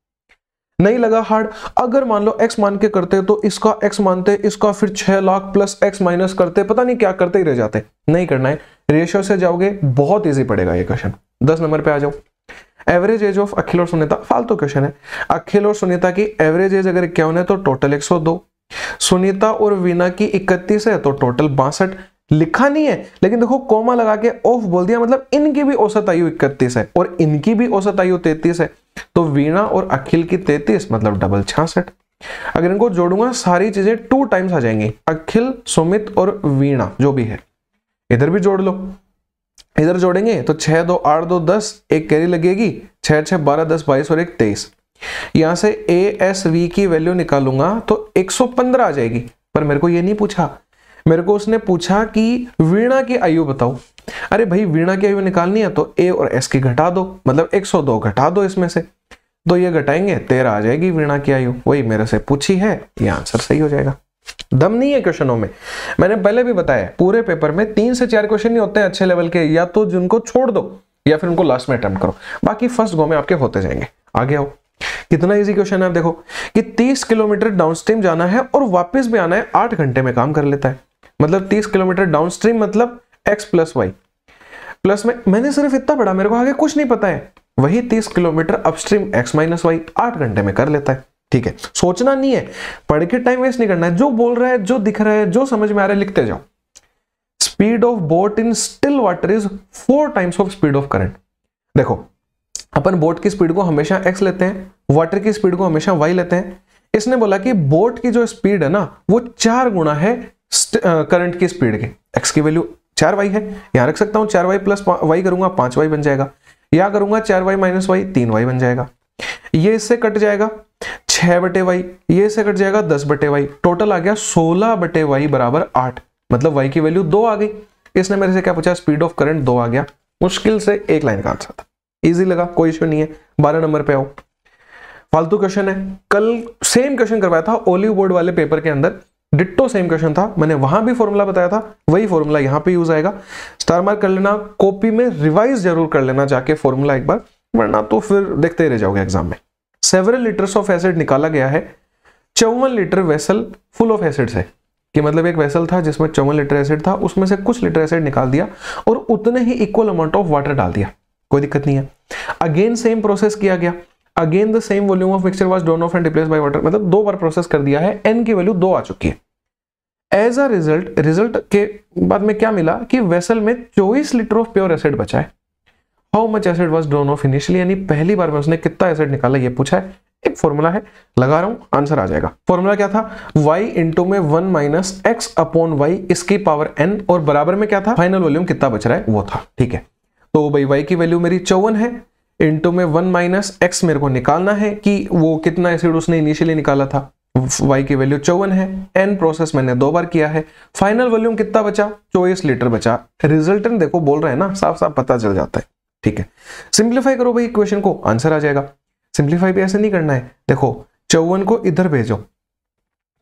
नहीं लगा हार्ड। अगर मान लो x मान के करते तो इसका x मानते, इसका फिर 6 लाख प्लस x माइनस करते, पता नहीं क्या करते ही रह जाते। नहीं करना है, रेशियो से जाओगे बहुत इजी पड़ेगा ये क्वेश्चन। 10 नंबर पे आ जाओ। एवरेज एज ऑफ अखिल और सुनीता, फालतू क्वेश्चन है। अखिल और सुनीता की एवरेज एज अगर 51 है तो टोटल 102। सुनीता और वीना की 31 है तो टोटल 62। लिखा नहीं है लेकिन देखो कोमा लगा के ऑफ बोल दिया, मतलब इनकी भी औसत आयु 31 है और इनकी भी औसत आयु 33 है। तो वीणा और अखिल की 33 मतलब डबल 66। अगर इनको जोड़ूंगा सारी चीजें 2 टाइम्स आ जाएंगी, अखिल, सुमित और वीणा जो भी है। इधर भी जोड़ लो, इधर जोड़ेंगे तो 6 2 8 2 10, एक कैरी लगेगी, 6 6 12 10 22 और 1 23। यहां से ASV की वैल्यू निकालूंगा तो 115 आ जाएगी। पर मेरे को ये नहीं पूछा, मेरे को उसने पूछा कि वीणा की आयु बताओ। अरे भाई वीणा की आयु निकालनी है तो A और S की घटा दो, मतलब 102 घटा दो इसमें से, तो ये घटाएंगे 13 आ जाएगी वीणा की आयु। वही मेरे से पूछी है, ये आंसर सही हो जाएगा। दम नहीं है क्वेश्चनों में, मैंने पहले भी बताया पूरे पेपर में 3 से 4 क्वेश्चन नहीं होते हैं अच्छे लेवल के, या तो जिनको छोड़ दो या फिर उनको लास्ट में अटेम्प्ट करो, बाकी फर्स्ट गो में आपके होते जाएंगे। आगे आओ, कितना इजी क्वेश्चन है। आप देखो कि 30 किलोमीटर डाउनस्ट्रीम जाना है और वापस भी आना है, 8 घंटे में काम कर लेता है। मतलब 30 किलोमीटर डाउनस्ट्रीम मतलब x प्लस वाई प्लस में, मैंने सिर्फ इतना पढ़ा, मेरे को आगे कुछ नहीं पता है। वही 30 kilometre upstream x minus Y 8 घंटे में कर लेता है। ठीक है, सोचना नहीं है, पढ़ के टाइम वेस्ट नहीं करना है, जो बोल रहा है, जो दिख रहा है, जो समझ में आ रहा है लिखते जाओ। Speed of boat in still water is 4 times of speed of current. देखो अपन बोट की स्पीड को हमेशा x लेते हैं, वाटर की स्पीड को हमेशा y लेते हैं। इसने बोला कि बोट की जो स्पीड है ना वो 4 गुना है करंट की स्पीड के। x की वैल्यू 4y है, यहां रख सकता हूं 4y प्लस y करूंगा 5y बन जाएगा, या करूंगा 4y माइनस y 3y बन जाएगा। ये इससे कट जाएगा 6 बटे y, ये इससे कट जाएगा 10 बटे y, टोटल आ गया 16 बटे y बराबर 8, मतलब y की वैल्यू 2 आ गई। इसने मेरे से क्या पूछा, स्पीड ऑफ करंट 2 आ गया। मुश्किल से एक लाइन का आंसर था, इजी लगा, कोई इश्यू नहीं है। 12 नंबर पे आओ, फालतू क्वेश्चन है। कल सेम क्वेश्चन करवाया था ओलिव बोर्ड वाले पेपर के अंदर, डिट्टो सेम क्वेश्चन था, मैंने वहां भी फॉर्मूला बताया था, वही फॉर्मूला यहां पे यूज आएगा। स्टार मार्क कर लेना, कॉपी में रिवाइज जरूर कर लेना जाके फॉर्मूला एक बार, वरना तो फिर देखते ही रह जाओगे एग्जाम में। सेवरल लीटर्स ऑफ एसिड निकाला गया है 54 litre vessel full of acid से, कि मतलब एक वेसल था जिसमें 54 लीटर एसिड था, उसमें से कुछ लीटर एसिड निकाल दिया और उतने ही इक्वल अमाउंट ऑफ वाटर डाल दिया, कोई दिक्कत नहीं है। अगेन सेम प्रोसेस किया गया, again the same volume of mixture was drawn of and replaced by water, मतलब 2 बार प्रोसेस कर दिया है, n की वैल्यू 2 आ चुकी है। एज अ रिजल्ट के बाद में क्या मिला कि वेसल में 24 लीटर ऑफ प्योर एसिड बचा है। How much acid was drawn of initially, यानी पहली बार में उसने कितना एसिड निकाला ये पूछा है। एक फॉर्मूला है, लगा रहा हूं, आंसर आ जाएगा। फॉर्मूला क्या था, y इंटू में 1 माइनस x अपॉन y इसकी पावर n, और बराबर में क्या था, फाइनल वॉल्यूम कितना बच रहा है वो था। ठीक है, तो भाई y की वैल्यू मेरी 54 है, इंटू में 1 माइनस x मेरे को निकालना है कि वो कितना एसिड उसने इनिशियली निकाला था। y की वैल्यू 54 है, n प्रोसेस मैंने 2 बार किया है, फाइनल वॉल्यूम कितना बचा, 24 लीटर बचा। रिजल्टेंट देखो बोल रहे हैं ना, साफ साफ पता चल जाता है। ठीक है, सिंप्लीफाई करो भाई इक्वेशन को, आंसर आ जाएगा। सिंप्लीफाई भी ऐसे नहीं करना है, देखो 54 को इधर भेजो,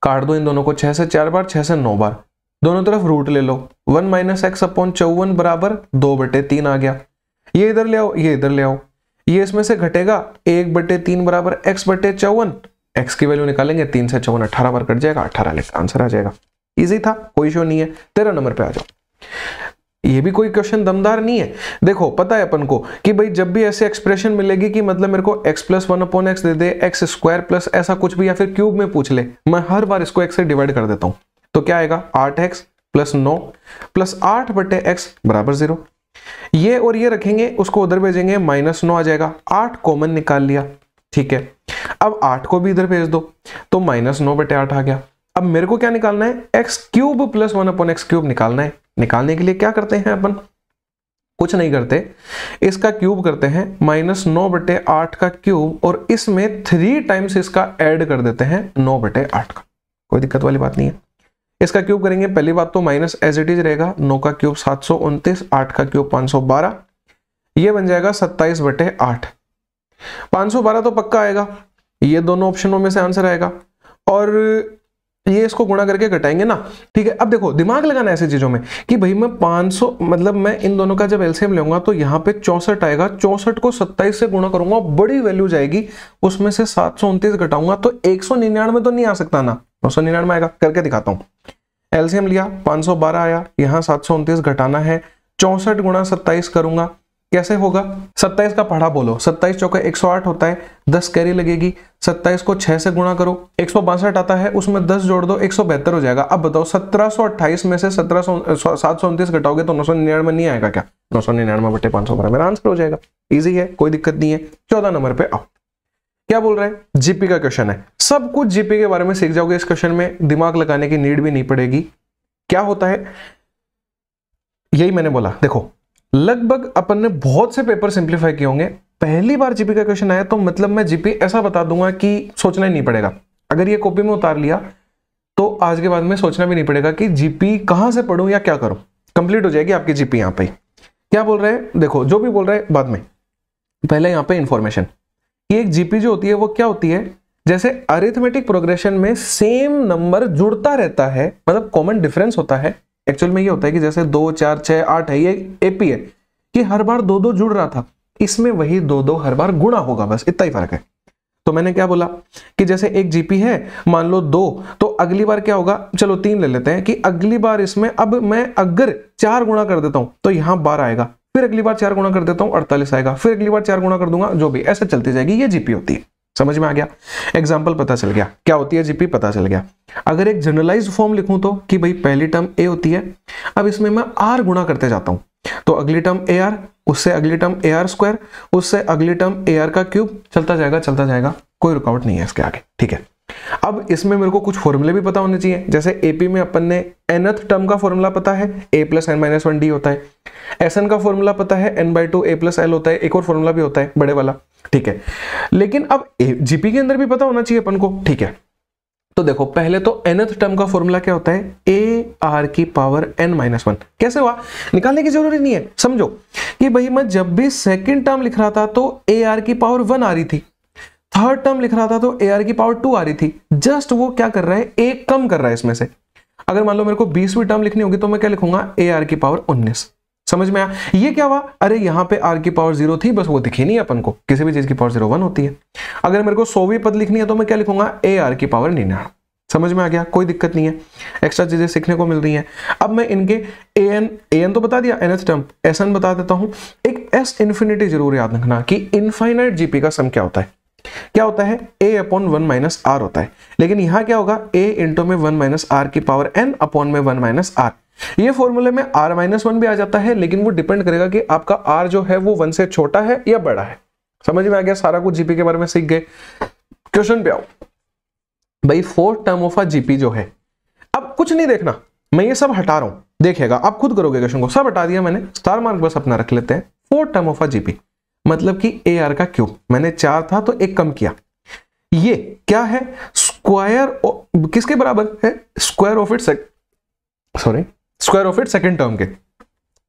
काट दो इन दोनों को, 6 से 4 बार, 6 से 9 बार, दोनों तरफ रूट ले लो, 1 माइनस एक्स अपॉन 54 बराबर 2 बटे 3 आ गया। ये इधर ले आओ, ये इधर ले आओ, ये इसमें से घटेगा 1 बटे 3 बराबर x बटे 54, x की वैल्यू निकालेंगे 3 से 54 18 बार कट जाएगा, 18 लिखा आंसर आ जाएगा। इजी था, कोई इशू नहीं है। 13 नंबर पे आ जाओ, ये भी कोई क्वेश्चन दमदार नहीं है। देखो पता है अपन को कि भाई जब भी ऐसे एक्सप्रेशन मिलेगी कि मतलब मेरे को x प्लस 1 अपॉन एक्स दे दे, एक्स स्क्वायर प्लस ऐसा कुछ भी, या फिर क्यूब में पूछ ले, मैं हर बार इसको x से डिवाइड कर देता हूं, तो क्या आएगा 8x प्लस 9 प्लस 8 बटे x बराबर 0। ये और ये रखेंगे, उसको उधर भेजेंगे, माइनस 9 आ जाएगा, 8 कॉमन निकाल लिया। ठीक है, अब 8 को भी इधर भेज दो तो माइनस 9 बटे 8 आ गया। अब मेरे को क्या निकालना है, x cube plus 1 upon x cube निकालना है। निकालने के लिए क्या करते हैं अपन, कुछ नहीं करते, इसका क्यूब करते हैं, माइनस 9 बटे 8 का क्यूब, और इसमें 3 टाइम्स इसका ऐड कर देते हैं 9 बटे 8 का, कोई दिक्कत वाली बात नहीं है। इसका क्यूब करेंगे, पहली बात तो माइनस एज इट इज रहेगा, 9 का क्यूब 729, 8 का क्यूब 512, ये बन जाएगा 27 बटे 8। 512 तो पक्का आएगा, ये दोनों ऑप्शनों में से आंसर आएगा, और ये इसको गुणा करके घटाएंगे ना। ठीक है, अब देखो दिमाग लगाना ऐसी चीजों में कि भाई मैं 500, मतलब मैं इन दोनों का जब एलसीएम लूंगा तो यहाँ पे 64 आएगा, 64 को 27 से गुणा करूंगा, बड़ी वैल्यू जाएगी, उसमें से 729 घटाऊंगा तो 199 तो नहीं आ सकता ना, 999 आएगा। करके दिखाता हूँ, एलसीएम लिया 512 आया, यहाँ 729 घटाना है, 64 गुणा 27 करूंगा, कैसे होगा? 27 का पढ़ा बोलो, 27 चौका 108 होता है, 10 कैरी लगेगी, 27 को 6 से गुणा करो, 162 आता है, उसमें 10 जोड़ दो, 172 हो जाएगा। अब बताओ 1728 में से 729 घटाओगे तो 999 नहीं आएगा क्या? 999 बटे 512 मेरा आंसर हो जाएगा। इजी है, कोई दिक्कत नहीं है। 14 नंबर पे आओ, क्या बोल रहा है? जीपी का क्वेश्चन है, सब कुछ जीपी के बारे में सीख जाओगे इस क्वेश्चन में, दिमाग लगाने की नीड भी नहीं पड़ेगी। क्या होता है, यही मैंने बोला। देखो लगभग अपन ने बहुत से पेपर सिंप्लीफाई किए होंगे, पहली बार जीपी का क्वेश्चन आया तो मतलब मैं जीपी ऐसा बता दूंगा कि सोचना ही नहीं पड़ेगा। अगर ये कॉपी में उतार लिया तो आज के बाद में सोचना भी नहीं पड़ेगा कि जीपी कहां से पढ़ूं या क्या करूं, कंप्लीट हो जाएगी आपकी जीपी। यहां पे क्या बोल रहे हैं, देखो जो भी बोल रहे हैं बाद में, पहले यहां पे इंफॉर्मेशन कि एक जीपी जो होती है वो क्या होती है, जैसे अरिथमेटिक प्रोग्रेशन में सेम नंबर जुड़ता रहता है, मतलब कॉमन डिफरेंस होता है। एक्चुअल में ये होता है कि जैसे 2 4 6 8 है, ये एपी है कि हर बार 2 जुड़ रहा था, इसमें वही 2 हर बार गुणा होगा, बस इतना ही फर्क है। तो मैंने क्या बोला कि जैसे एक जीपी है, मान लो 2, तो अगली बार क्या होगा, चलो 3 ले लेते हैं, कि अगली बार इसमें अब मैं अगर 4 गुणा कर देता हूं तो यहां 12 आएगा, फिर अगली बार 4 गुणा कर देता हूं 48 आएगा, फिर अगली बार 4 गुणा कर दूंगा, जो भी ऐसे चलती जाएगी, ये जीपी होती है। समझ में आ गया? एग्जाम्पल पता चल गया क्या होती है जीपी, पता चल गया। अगर एक जनरलाइज्ड फॉर्म लिखूं तो कि भाई पहली टर्म ए होती है, अब इसमें मैं आर गुणा करते जाता हूं, तो अगली टर्म ए आर, उससे अगली टर्म ए आर स्क्वायर, उससे अगली टर्म ए आर का क्यूब, चलता जाएगा, कोई रुकावट नहीं है इसके आगे। ठीक है, अब इसमें मेरे को कुछ फॉर्मूले भी पता होने चाहिए। जैसे एपी में अपन ने nth टर्म का फॉर्मूला पता है, a + n - 1 d होता है। एसएन का फॉर्मूला पता है, n/2 a + l होता है। एक और फॉर्मूला भी होता है बड़े वाला, ठीक है। लेकिन अब जीपी के अंदर भी पता होना चाहिए अपन को, ठीक है। तो देखो पहले तो nth टर्म का फॉर्मूला क्या होता है, a⁻n - 1। कैसे हुआ, निकालने की जरूरी नहीं है, समझो कि भाई मैं जब भी सेकंड टर्म लिख रहा था तो a⁻1 आ रही थी, थर्ड टर्म लिख रहा था तो a⁻2 आ रही थी। जस्ट वो क्या कर रहा है, एक कम कर रहा है इसमें से। अगर मान लो मेरे को 20वीं टर्म लिखनी होगी तो मैं क्या लिखूंगा, a⁻19। समझ में आया? ये क्या हुआ, अरे यहाँ पे r⁻0 थी, बस वो दिखी नहीं अपन को, किसी भी चीज की पावर 0 1 होती है। अगर मेरे को 100वीं पद लिखनी है तो मैं क्या लिखूंगा, a⁻99। समझ में आ गया? कोई दिक्कत नहीं है, एक्स्ट्रा चीजें सीखने को मिल रही हैं। अब मैं इनके an तो बता दिया, nth टर्म, sn बता देता हूं। एक s इंफिनिटी जरूर याद रखना कि इनफाइनाइट जीपी का सम क्या होता है, क्या होता है, a/1 - r होता है। लेकिन यहां क्या होगा, a × में 1 - r की पावर n अपॉन में 1 - r। ये फॉर्मूले में r-1 भी आ जाता है, लेकिन वो डिपेंड करेगा कि आपका r जो है वो 1 से छोटा है या बड़ा है। समझ में आ गया? सारा कुछ जीपी के बारे में सीख गए। क्वेश्चन पे आओ भाई, fourth term of a GP जो है, अब कुछ नहीं देखना, मैं ये सब हटा रहा हूं, देखिएगा आप खुद करोगे क्वेश्चन को, सब हटा दिया मैंने, स्टार मार्क बस अपना रख लेते हैं। Fourth term of a GP मतलब कि ए आर का क्यूब, मैंने 4 था तो एक कम किया। ये क्या है, स्क्वायर किसके बराबर है, square of it second term के।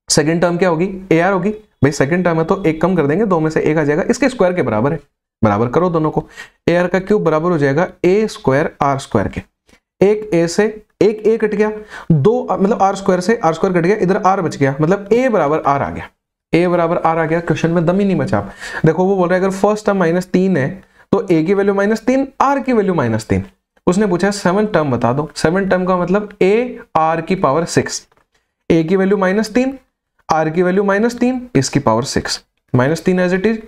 सेकंड टर्म क्या होगी, ए आर होगी। भाई सेकंड टर्म है तो एक कम कर देंगे, 2 में से 1 आ जाएगा, इसके स्क्वायर के बराबर है, बराबर करो दोनों को। ए आर का क्यूब बराबर हो जाएगा a² r² के। एक a से एक a कट गया, 2 मतलब r² से r² कट गया, इधर r बच गया, मतलब a बराबर r आ गया, a बराबर r आ गया। क्वेश्चन में दम ही नहीं बचा। देखो वो बोल रहा है अगर फर्स्ट टर्म -3 है तो a की वैल्यू -3, r की वैल्यू -3। उसने पूछा 7 टर्म बता दो। 7 टर्म का मतलब a r की पावर 6, a की वैल्यू -3, r की वैल्यू -3, इसकी power 6, -3 as it is.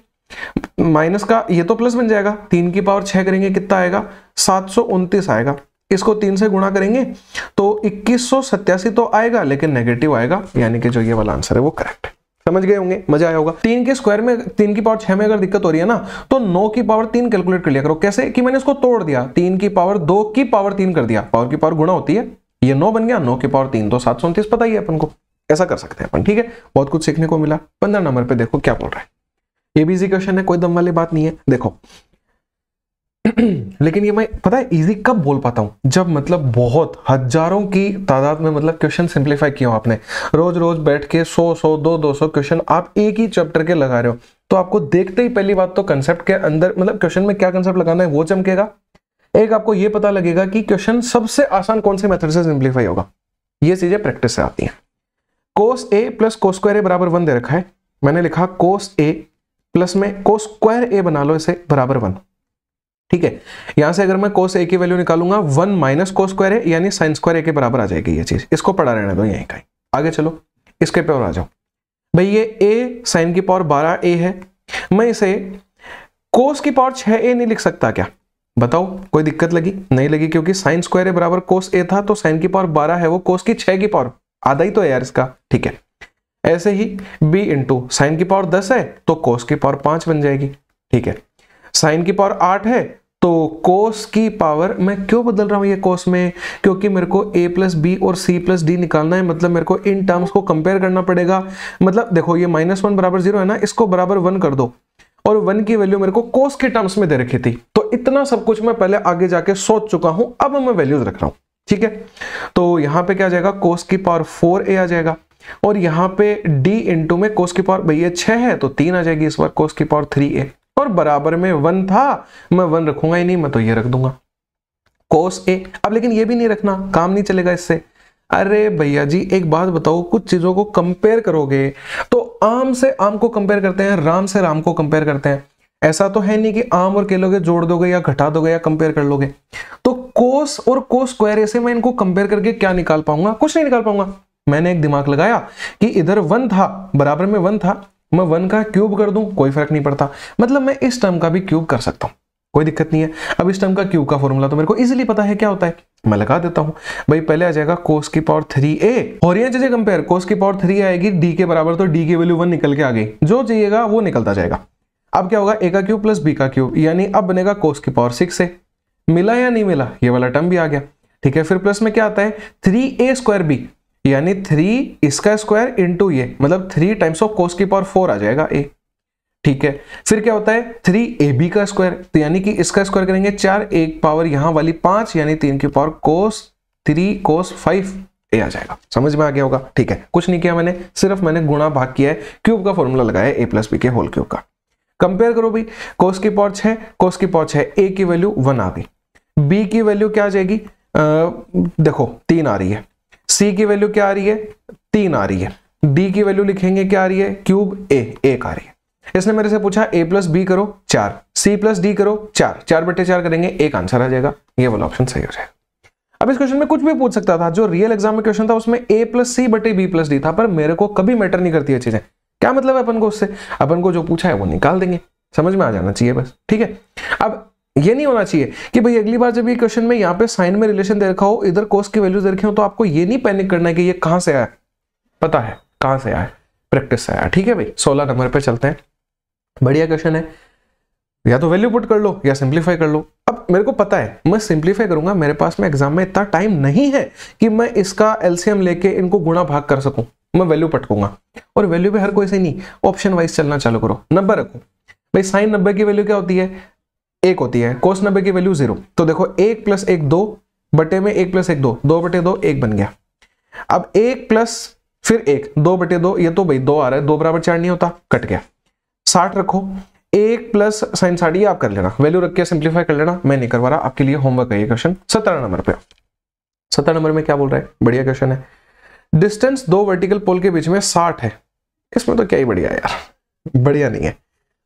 Minus का ये तो प्लस बन जाएगा, 3 की पावर 6 करेंगे कितना आएगा, 729 आएगा। इसको 3 से गुणा करेंगे तो 2187 तो आएगा, लेकिन नेगेटिव आएगा, यानी कि जो ये वाला आंसर है वो करेक्ट है। समझ गए होंगे, मजा आया होगा। 3 के स्क्वायर में 3 की पावर 6 में अगर दिक्कत हो रही है ना, तो 9 की पावर 3 कैलकुलेट कर लिया करो। कैसे कि मैंने इसको तोड़ दिया, 3 की पावर 2 की पावर 3 कर दिया, पावर की पावर गुणा होती है, ये 9 बन गया, 9 की पावर 3 तो 729 पता ही है अपन को, ऐसा कर सकते हैं अपन। ठीक है, बहुत कुछ सीखने को मिला। 15 नंबर पे देखो क्या बोल रहा है, ये भी इजी क्वेश्चन है, कोई दम वाली बात नहीं है। देखो लेकिन ये मैं पता है इजी कब बोल पाता हूं, जब मतलब बहुत हजारों की तादाद में मतलब क्वेश्चन सिंप्लीफाई किया हो आपने, रोज रोज बैठ के 100 200 क्वेश्चन आप एक ही चैप्टर के लगा रहे हो, तो आपको देखते ही पहली बात तो कंसेप्ट के अंदर मतलब क्वेश्चन में क्या कंसेप्ट लगाना है वो चमकेगा। एक आपको ये पता लगेगा कि क्वेश्चन सबसे आसान कौन से मेथड से सिंप्लीफाई होगा। ये चीजें प्रैक्टिस से आती हैं। cos a + cos² a बराबर 1 दे रखा है, मैंने लिखा cos a प्लस में cos² a बना लो इसे बराबर 1। ठीक है, यहां से अगर मैं cos a की वैल्यू निकालूंगा 1 - cos² a यानी sin² a के बराबर आ जाएगी ये चीज। इसको पढ़ा रहने दो यहीं का ही, आगे चलो इसके पे और आ जाओ। भाई ये a साइन की पावर 12a है, मैं इसे कोस की पावर 6a नहीं लिख सकता क्या? बताओ, कोई दिक्कत लगी? नहीं लगी, क्योंकि साइन स्क्वायर ए बराबर कोस ए था, तो साइन की पावर 12 है, वो कोस की 6 की पावर आधा ही तो है यार इसका, ठीक है। ऐसे ही b इंटू साइन की पावर 10 है तो कोस की पावर 5 बन जाएगी, ठीक है। साइन की पावर 8 है तो कोस की पावर, मैं क्यों बदल रहा हूं ये कोस में, क्योंकि मेरे को a प्लस बी और c प्लस डी निकालना है, मतलब मेरे को इन टर्म्स को कंपेयर करना पड़ेगा। मतलब देखो ये -1 बराबर 0 है ना, इसको बराबर 1 कर दो, और 1 की वैल्यू मेरे को कोस के टर्म्स में दे रखी थी, तो इतना सब कुछ मैं पहले आगे जाके सोच चुका हूं, अब मैं वैल्यूज रख रहा हूं, ठीक है। तो यहां पे क्या आ जाएगा, कोस की पावर 4a आ जाएगा, और यहां पे d इंटू में कोस की पावर, भैया 6 है तो 3 आ जाएगी इस बार, कोस की पावर 3a, और बराबर में 1 था, मैं 1 रखूंगा ही नहीं, मैं तो ये रख दूंगा कोस a। अब लेकिन ये भी नहीं रखना, काम नहीं चलेगा इससे। अरे भैया जी एक बात बताओ, कुछ चीजों को कंपेयर करोगे तो आम से आम को कंपेयर करते हैं, राम से राम को कंपेयर करते हैं। ऐसा तो है नहीं कि आम और केलोगे जोड़ दोगे या घटा दोगे या कंपेयर कर लोगे। तो कोस और कोस स्क्वायर से मैं इनको कंपेयर करके क्या निकाल पाऊंगा? कुछ नहीं निकाल पाऊंगा। मैंने एक दिमाग लगाया कि इधर 1 था, बराबर में 1 था, मैं 1 का क्यूब कर दूं, कोई फर्क नहीं पड़ता, मतलब मैं इस टर्म का भी क्यूब कर सकता हूं, कोई दिक्कत नहीं है। अब इस टर्म का क्यूब का फॉर्मूला तो मेरे को इजीली पता है क्या होता है, मैं लगा देता हूं। भाई पहले आ जाएगा कोस की पावर 3a, और ये चीजें कंपेयर, कोस की पावर 3 आएगी d के बराबर, तो d की वैल्यू 1 निकल के आ गई, जो चाहिएगा वो निकलता जाएगा। अब क्या होगा, a का क्यूब प्लस b का क्यूब, यानी अब बनेगा कोस की पावर 6 से, मिला या नहीं मिला, ये वाला टर्म भी आ गया, ठीक है। फिर प्लस में क्या आता है 3a स्क्वायर b, यानी 3 इसका स्क्वायर इंटू ये, मतलब 3 टाइम्स ऑफ कोस की पावर 4 आ जाएगा a, ठीक है। फिर क्या होता है 3ab का स्क्वायर, तो यानी कि इसका स्क्वायर करेंगे 4, एक पावर यहां वाली 5, यानी 3 की पावर कोस 3 कोस 5a आ जाएगा। समझ में आ गया होगा, ठीक है। कुछ नहीं किया मैंने, सिर्फ मैंने गुणा भाग किया है, क्यूब का फॉर्मूला लगाया a प्लस बी के होल क्यूब का। कंपेयर करो भाई, कोस की पावर 6, कोस की पावर 6, a की वैल्यू 1 आ गई, b की वैल्यू क्या आ जाएगी, देखो 3 आ रही है, c की वैल्यू क्या आ रही है 3 आ रही है, d की वैल्यू लिखेंगे क्या आ रही है, क्यूब a 1 आ रही है। इसने मेरे से पूछा a प्लस बी करो 4, c प्लस डी करो 4, 4/4 करेंगे, एक आंसर आ जाएगा, ये वाला ऑप्शन सही हो जाएगा। अब इस क्वेश्चन में कुछ भी पूछ सकता था, जो रियल एग्जाम में क्वेश्चन था उसमें a प्लस सी बटे बी प्लस डी था, पर मेरे को कभी मैटर नहीं करती है चीजें, क्या मतलब है अपन को उससे, अपन को जो पूछा है वो निकाल देंगे, समझ में आ जाना चाहिए बस, ठीक है। अब ये नहीं होना चाहिए कि भाई अगली बार जब ये क्वेश्चन में यहाँ पे साइन में रिलेशन दे रखा हो, इधर कोस की वैल्यू दे रखी हो, तो आपको ये नहीं पैनिक करना है कि ये कहां से आया, पता है कहां से आया, प्रैक्टिस से आया, ठीक है भाई। 16 नंबर पे चलते हैं, बढ़िया क्वेश्चन है, या तो वैल्यू पुट कर लो या सिंपलीफाई कर लो। अब मेरे को पता है मैं सिंपलीफाई करूंगा, मेरे पास में एग्जाम में इतना टाइम नहीं है कि मैं इसका एलसीएम लेके इनको गुणा भाग कर सकूं, मैं वैल्यू पटकूंगा, और वैल्यू पे हर कोई से नहीं, ऑप्शन वाइज चलना चालू करो, 90 रखो। भाई साइन 90 की वैल्यू क्या होती है, 1 होती है, कोस 90 की वैल्यू 0, तो देखो 1 प्लस 1 2 बटे में 1 प्लस 1 2, 2/2 1 बन गया। अब 1 प्लस फिर 1 2/2, ये तो भाई 2 आ रहा है, 2 बराबर 4 नहीं होता, कट गया। 60 रखो, 1 प्लस साइन 60, आप कर लेना, वैल्यू रख के सिंपलीफाई कर लेना, मैं नहीं करवा रहा, आपके लिए होमवर्क है ये क्वेश्चन। 17 नंबर पे, 17 नंबर में क्या बोल रहा है, बढ़िया क्वेश्चन है। डिस्टेंस 2 वर्टिकल पोल के बीच में 60 है, इसमें तो क्या ही बढ़िया है यार, बढ़िया नहीं है।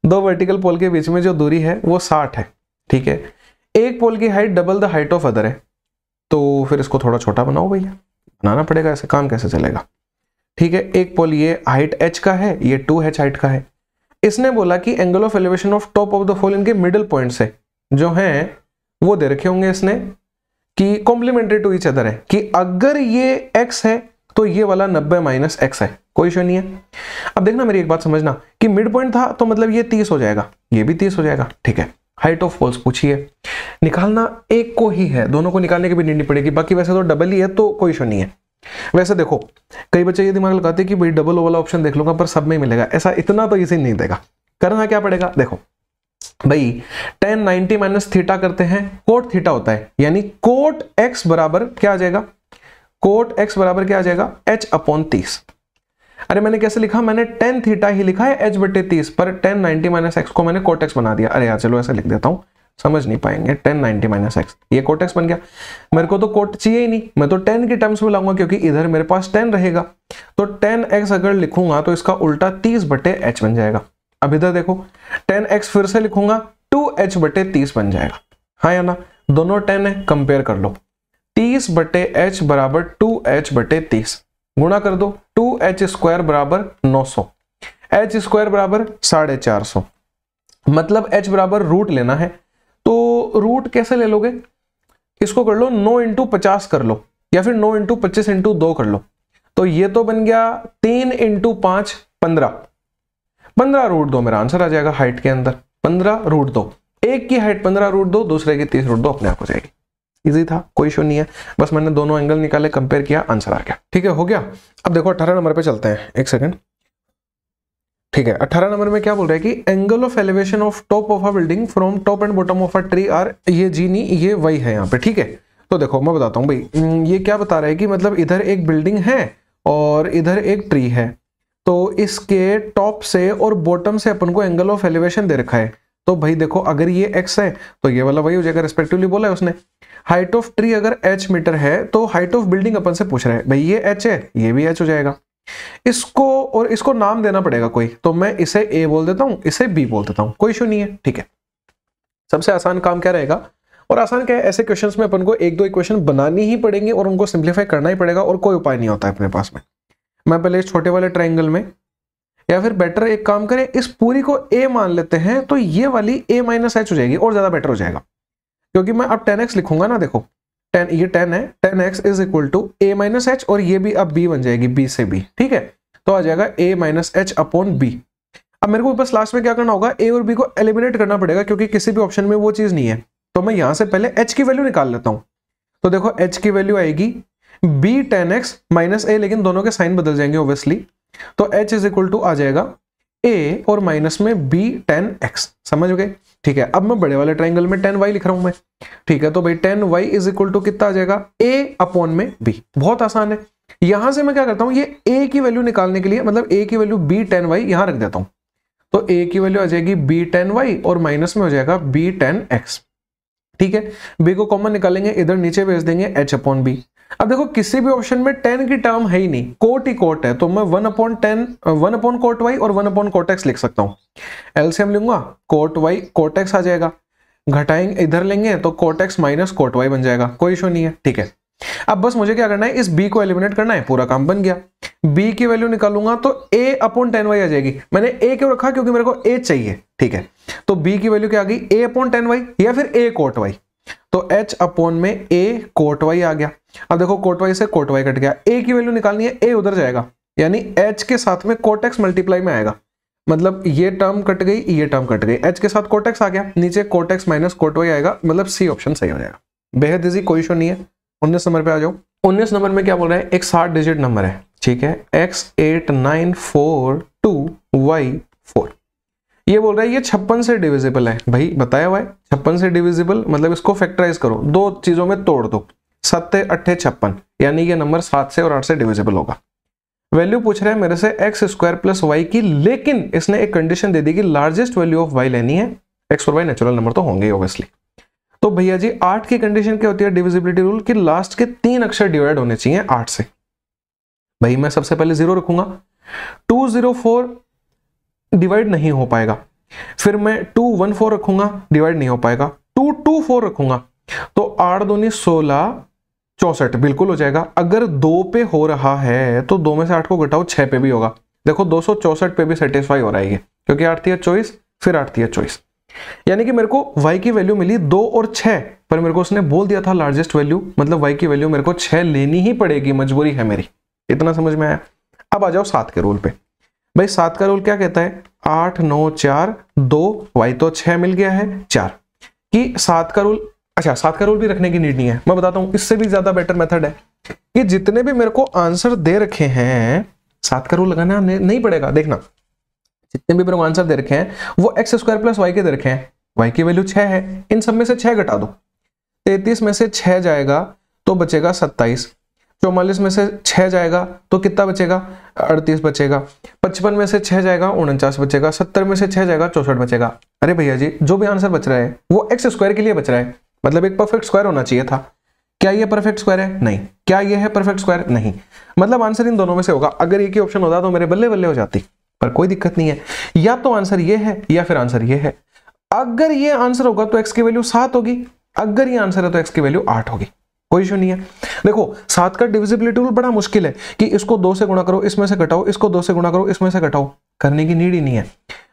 2 वर्टिकल पोल के बीच में जो दूरी है वो 60 है, ठीक है। एक पोल की height double the height of other है, तो फिर इसको थोड़ा छोटा बनाओ भैया, बनाना पड़ेगा, ऐसे काम कैसे चलेगा, ठीक है। एक पोल ये हाइट h का है, ये 2h हाइट का है। इसने बोला कि angle of elevation of top of the pole इनके मिडिल पॉइंट से जो हैं वो दे रखे होंगे इसने, कि कॉम्प्लीमेंट्री टू ईच अदर है, कि अगर ये x है तो ये वाला 90 माइनस x है, कोई इशू नहीं है। अब देखना मेरी एक बात समझना, कि मिड पॉइंट था तो मतलब ये 30 हो जाएगा, ये भी 30 हो जाएगा, ठीक है। हाइट ऑफ पोल्स पूछिए, निकालना एक को ही है, दोनों को निकालने की भी नहीं पड़ेगी, बाकी वैसे तो डबल ही है तो कोई इशू नहीं है। वैसे देखो कई बच्चे ये दिमाग लगाते हैं कि भाई डबल वाला ऑप्शन देख लूंगा पर सब में मिलेगा, ऐसा इतना तो इसे नहीं देगा, करना क्या पड़ेगा, देखो भाई tan 90 माइनस थीटा करते हैं, कोट थीटा होता है, यानी कोट x बराबर क्या आ जाएगा, कोट x बराबर क्या आ जाएगा, h/30। अरे मैंने कैसे लिखा, मैंने tan थीटा ही लिखा है h/30, पर tan 90 माइनस x को मैंने कोट x बना दिया। अरे यार चलो ऐसा लिख देता हूं, समझ नहीं पाएंगे, tan 90 माइनस x, ये कोट x बन गया। मेरे को तो कोट चाहिए ही नहीं, मैं तो tan की टर्म्स में लाऊंगा, क्योंकि इधर मेरे पास tan रहेगा, तो tan x अगर लिखूंगा तो इसका उल्टा 30/h बन जाएगा। अब इधर देखो tan x फिर से लिखूंगा 2h/30 बन जाएगा, हाँ या ना, दोनों tan है, कंपेयर कर लो, 30/h बराबर 2h/30, गुणा कर दो, 2h² बराबर 900, एच स्क्वायर बराबर 450, मतलब एच बराबर रूट लेना है। तो रूट कैसे ले लोगे, इसको कर लो 9 इंटू 50 कर लो, या फिर 9 इंटू 25 इंटू 2 कर लो। तो ये तो बन गया 3 इंटू 5 15 रूट 2 मेरा आंसर आ जाएगा हाइट के अंदर। 15 रूट 2, एक की हाइट 15 रूट 2, दूसरे की 30 रूट 2 अपने आप हो जाएगी। इजी था, कोई इशू नहीं है, बस मैंने दोनों एंगल निकाले, कंपेयर किया, आंसर आ गया। ठीक है, हो गया। अब देखो 18 नंबर पे चलते हैं, एक सेकंड। ठीक है, 18 नंबर में क्या बोल रहा है कि angle of elevation of top of a building from top and bottom of a tree are, ये जी नहीं, ये वही है यहाँ पे। ठीक है, तो देखो मैं बताता हूँ भाई, ये क्या बता रहा है कि मतलब इधर एक बिल्डिंग है और इधर एक ट्री है, तो इसके टॉप से और बॉटम से अपन को एंगल ऑफ एलिवेशन दे रखा है। तो भाई देखो, अगर ये x है तो ये वाला वही हो जाएगा, रिस्पेक्टिवली बोला है उसने। हाइट ऑफ ट्री अगर h मीटर है तो हाइट ऑफ बिल्डिंग अपन से पूछ रहा है, भाई ये h है, ये भी h हो जाएगा। इसको और इसको नाम देना पड़ेगा कोई, तो मैं इसे a बोल देता हूं, इसे b बोल देता हूं, कोई इशू नहीं है। ठीक है, सबसे आसान काम क्या रहेगा, और आसान क्या है, ऐसे क्वेश्चंस में अपन को एक दो इक्वेशन बनानी ही पड़ेंगे और उनको सिंप्लीफाई करना ही पड़ेगा, और कोई उपाय नहीं होता है अपने पास में। मैं पहले इस छोटे वाले ट्राइंगल में, या फिर बेटर एक काम करें, इस पूरी को a मान लेते हैं, तो ये वाली a माइनस h हो जाएगी और ज्यादा बेटर हो जाएगा, क्योंकि मैं अब 10x लिखूंगा ना, देखो 10, ये 10 है, 10x is equal to a minus h, और ये भी अब b बन जाएगी, b से b। ठीक है, तो आ जाएगा a minus h upon b। अब मेरे को बस लास्ट में क्या करना होगा, a और b को एलिमिनेट करना पड़ेगा, क्योंकि किसी भी ऑप्शन में वो चीज नहीं है। तो मैं यहां से पहले h की वैल्यू निकाल लेता हूं। तो देखो h की वैल्यू आएगी b 10x माइनस a, लेकिन दोनों के साइन बदल जाएंगे ऑब्वियसली, तो h इज इक्वल टू आ जाएगा a और माइनस में b 10x। समझ गए? ठीक है, अब मैं बड़े वाले ट्राइंगल में 10y लिख रहा हूं मैं। ठीक है, तो भाई 10y इज इक्वल टू कितना आ जाएगा, a अपॉन में b। बहुत आसान है। यहां से मैं क्या करता हूं, ये a की वैल्यू निकालने के लिए, मतलब a की वैल्यू b 10y यहां रख देता हूं, तो a की वैल्यू आ जाएगी b 10y और माइनस में हो जाएगा b 10x। ठीक है, b को कॉमन निकालेंगे, इधर नीचे भेज देंगे h अपॉन b। अब देखो किसी भी ऑप्शन में 10 की टर्म है ही नहीं, कोट ही कोट है, तो मैं 1 अपॉन 10, 1 अपॉन कोट y और 1 अपॉन कोट x लिख सकता हूं। एलसीएम लूंगा, कोट y कोट x आ जाएगा, घटाएंगे इधर लेंगे तो cot x minus cot y बन जाएगा, कोई इशू नहीं है। ठीक है, अब बस मुझे क्या करना है, इस b को एलिमिनेट करना है, पूरा काम बन गया। b की वैल्यू निकालूंगा तो a अपॉन 10y आ जाएगी। मैंने a क्यों रखा, क्योंकि मेरे को a चाहिए। ठीक है, तो b की वैल्यू क्या आ गई, a अपॉन 10y या फिर a कोट y, तो h अपॉन में a कोट y आ गया। अब देखो कोट y से कोट y कट गया, a की वैल्यू निकालनी है, a उधर जाएगा, यानी h के साथ में कोट x मल्टीप्लाई में आएगा, मतलब ये टर्म कट गई, ये टर्म कट गई, h के साथ कोट x आ गया, नीचे cot x minus cot y आएगा, मतलब सी ऑप्शन सही हो जाएगा। बेहद इजी, कोई इशू नहीं है। 19 नंबर पे आ जाओ। 19 नंबर में क्या बोल रहा है, एक 60 डिजिट नंबर है। ठीक है, x8942y4, ये बोल रहा है ये 56 से डिविजिबल है। भाई बताया हुआ है 56 से डिविजिबल, मतलब इसको फैक्टराइज करो, दो चीजों में तोड़ दो, 7 8 56, यानी ये नंबर 7 से और 8 से डिविजिबल होगा। वैल्यू पूछ रहा है मेरे से एक्स स्क्वायर प्लस वाई की, लेकिन इसने एक कंडीशन दे दी कि लार्जेस्ट वैल्यू ऑफ वाई लेनी है। एक्स और वाई नेचुरल नंबर तो होंगे ऑब्वियसली। तो भैया जी 8 की कंडीशन क्या होती है डिविजिबिलिटी रूल की, लास्ट के 3 अक्षर डिवाइड होने चाहिए 8 से। भाई मैं सबसे पहले 0 रखूंगा, 204 डिवाइड नहीं हो पाएगा, फिर मैं 214 रखूंगा, डिवाइड नहीं हो पाएगा, 224 रखूंगा, तो 8 दूनी 16 64 बिल्कुल हो जाएगा। अगर 2 पे हो रहा है तो 2 में से 8 को घटाओ, 6 पे भी होगा। देखो 264 पे भी सेटिस्फाई हो रहा है, क्योंकि 8 थी 24, फिर 8 थी 24, यानी कि मेरे को y की वैल्यू मिली 2 और 6, पर मेरे को उसने बोल दिया था लार्जेस्ट वैल्यू, मतलब y की वैल्यू मेरे को 6 लेनी ही पड़ेगी, मजबूरी है मेरी। इतना समझ में आया? अब आ जाओ 7 के रूल पे। भाई 7 का रूल क्या कहता है, 8 9 4 2, y तो 6 मिल गया है 4 कि 7 का रूल। अच्छा 7 का रूल भी रखने की नीड नहीं है, मैं बताता हूं, इससे भी ज्यादा बेटर मेथड है कि जितने भी मेरे को आंसर दे रखे हैं 7 का रूल लगाना नहीं पड़ेगा। देखना जितने भी मेरे को आंसर दे रखे हैं वो एक्स स्क्वायर प्लस वाई के दे रखे हैं, वाई की वैल्यू 6 है, इन सब में से 6 घटा दो, 33 में से 6 जाएगा तो बचेगा 27, 44 में से 6 जाएगा तो कितना बचेगा, 38 बचेगा, 55 में से 6 जाएगा 49 बचेगा, 70 में से 6 जाएगा 64 बचेगा। अरे भैया जी जो भी आंसर बच रहा है वो एक्स स्क्वायर के लिए बच रहा है, मतलब एक परफेक्ट स्क्वायर होना चाहिए था। क्या ये परफेक्ट स्क्वायर है? नहीं। क्या ये है परफेक्ट स्क्वायर? नहीं। मतलब आंसर इन दोनों में से होगा। अगर एक ही ऑप्शन होता तो मेरे बल्ले बल्ले हो जाती, पर कोई दिक्कत नहीं है, या तो आंसर ये है या फिर आंसर ये है। अगर ये आंसर होगा तो x की वैल्यू 7 होगी, अगर ये आंसर है तो x की वैल्यू 8 होगी, कोई इशू नहीं है। देखो 7 का डिविजिबिलिटी रूल बड़ा मुश्किल है कि इसको 2 से गुणा करो, इसमें से घटाओ, इसको 2 से गुणा करो, इसमें से घटाओ, करने की नीड ही नहीं है।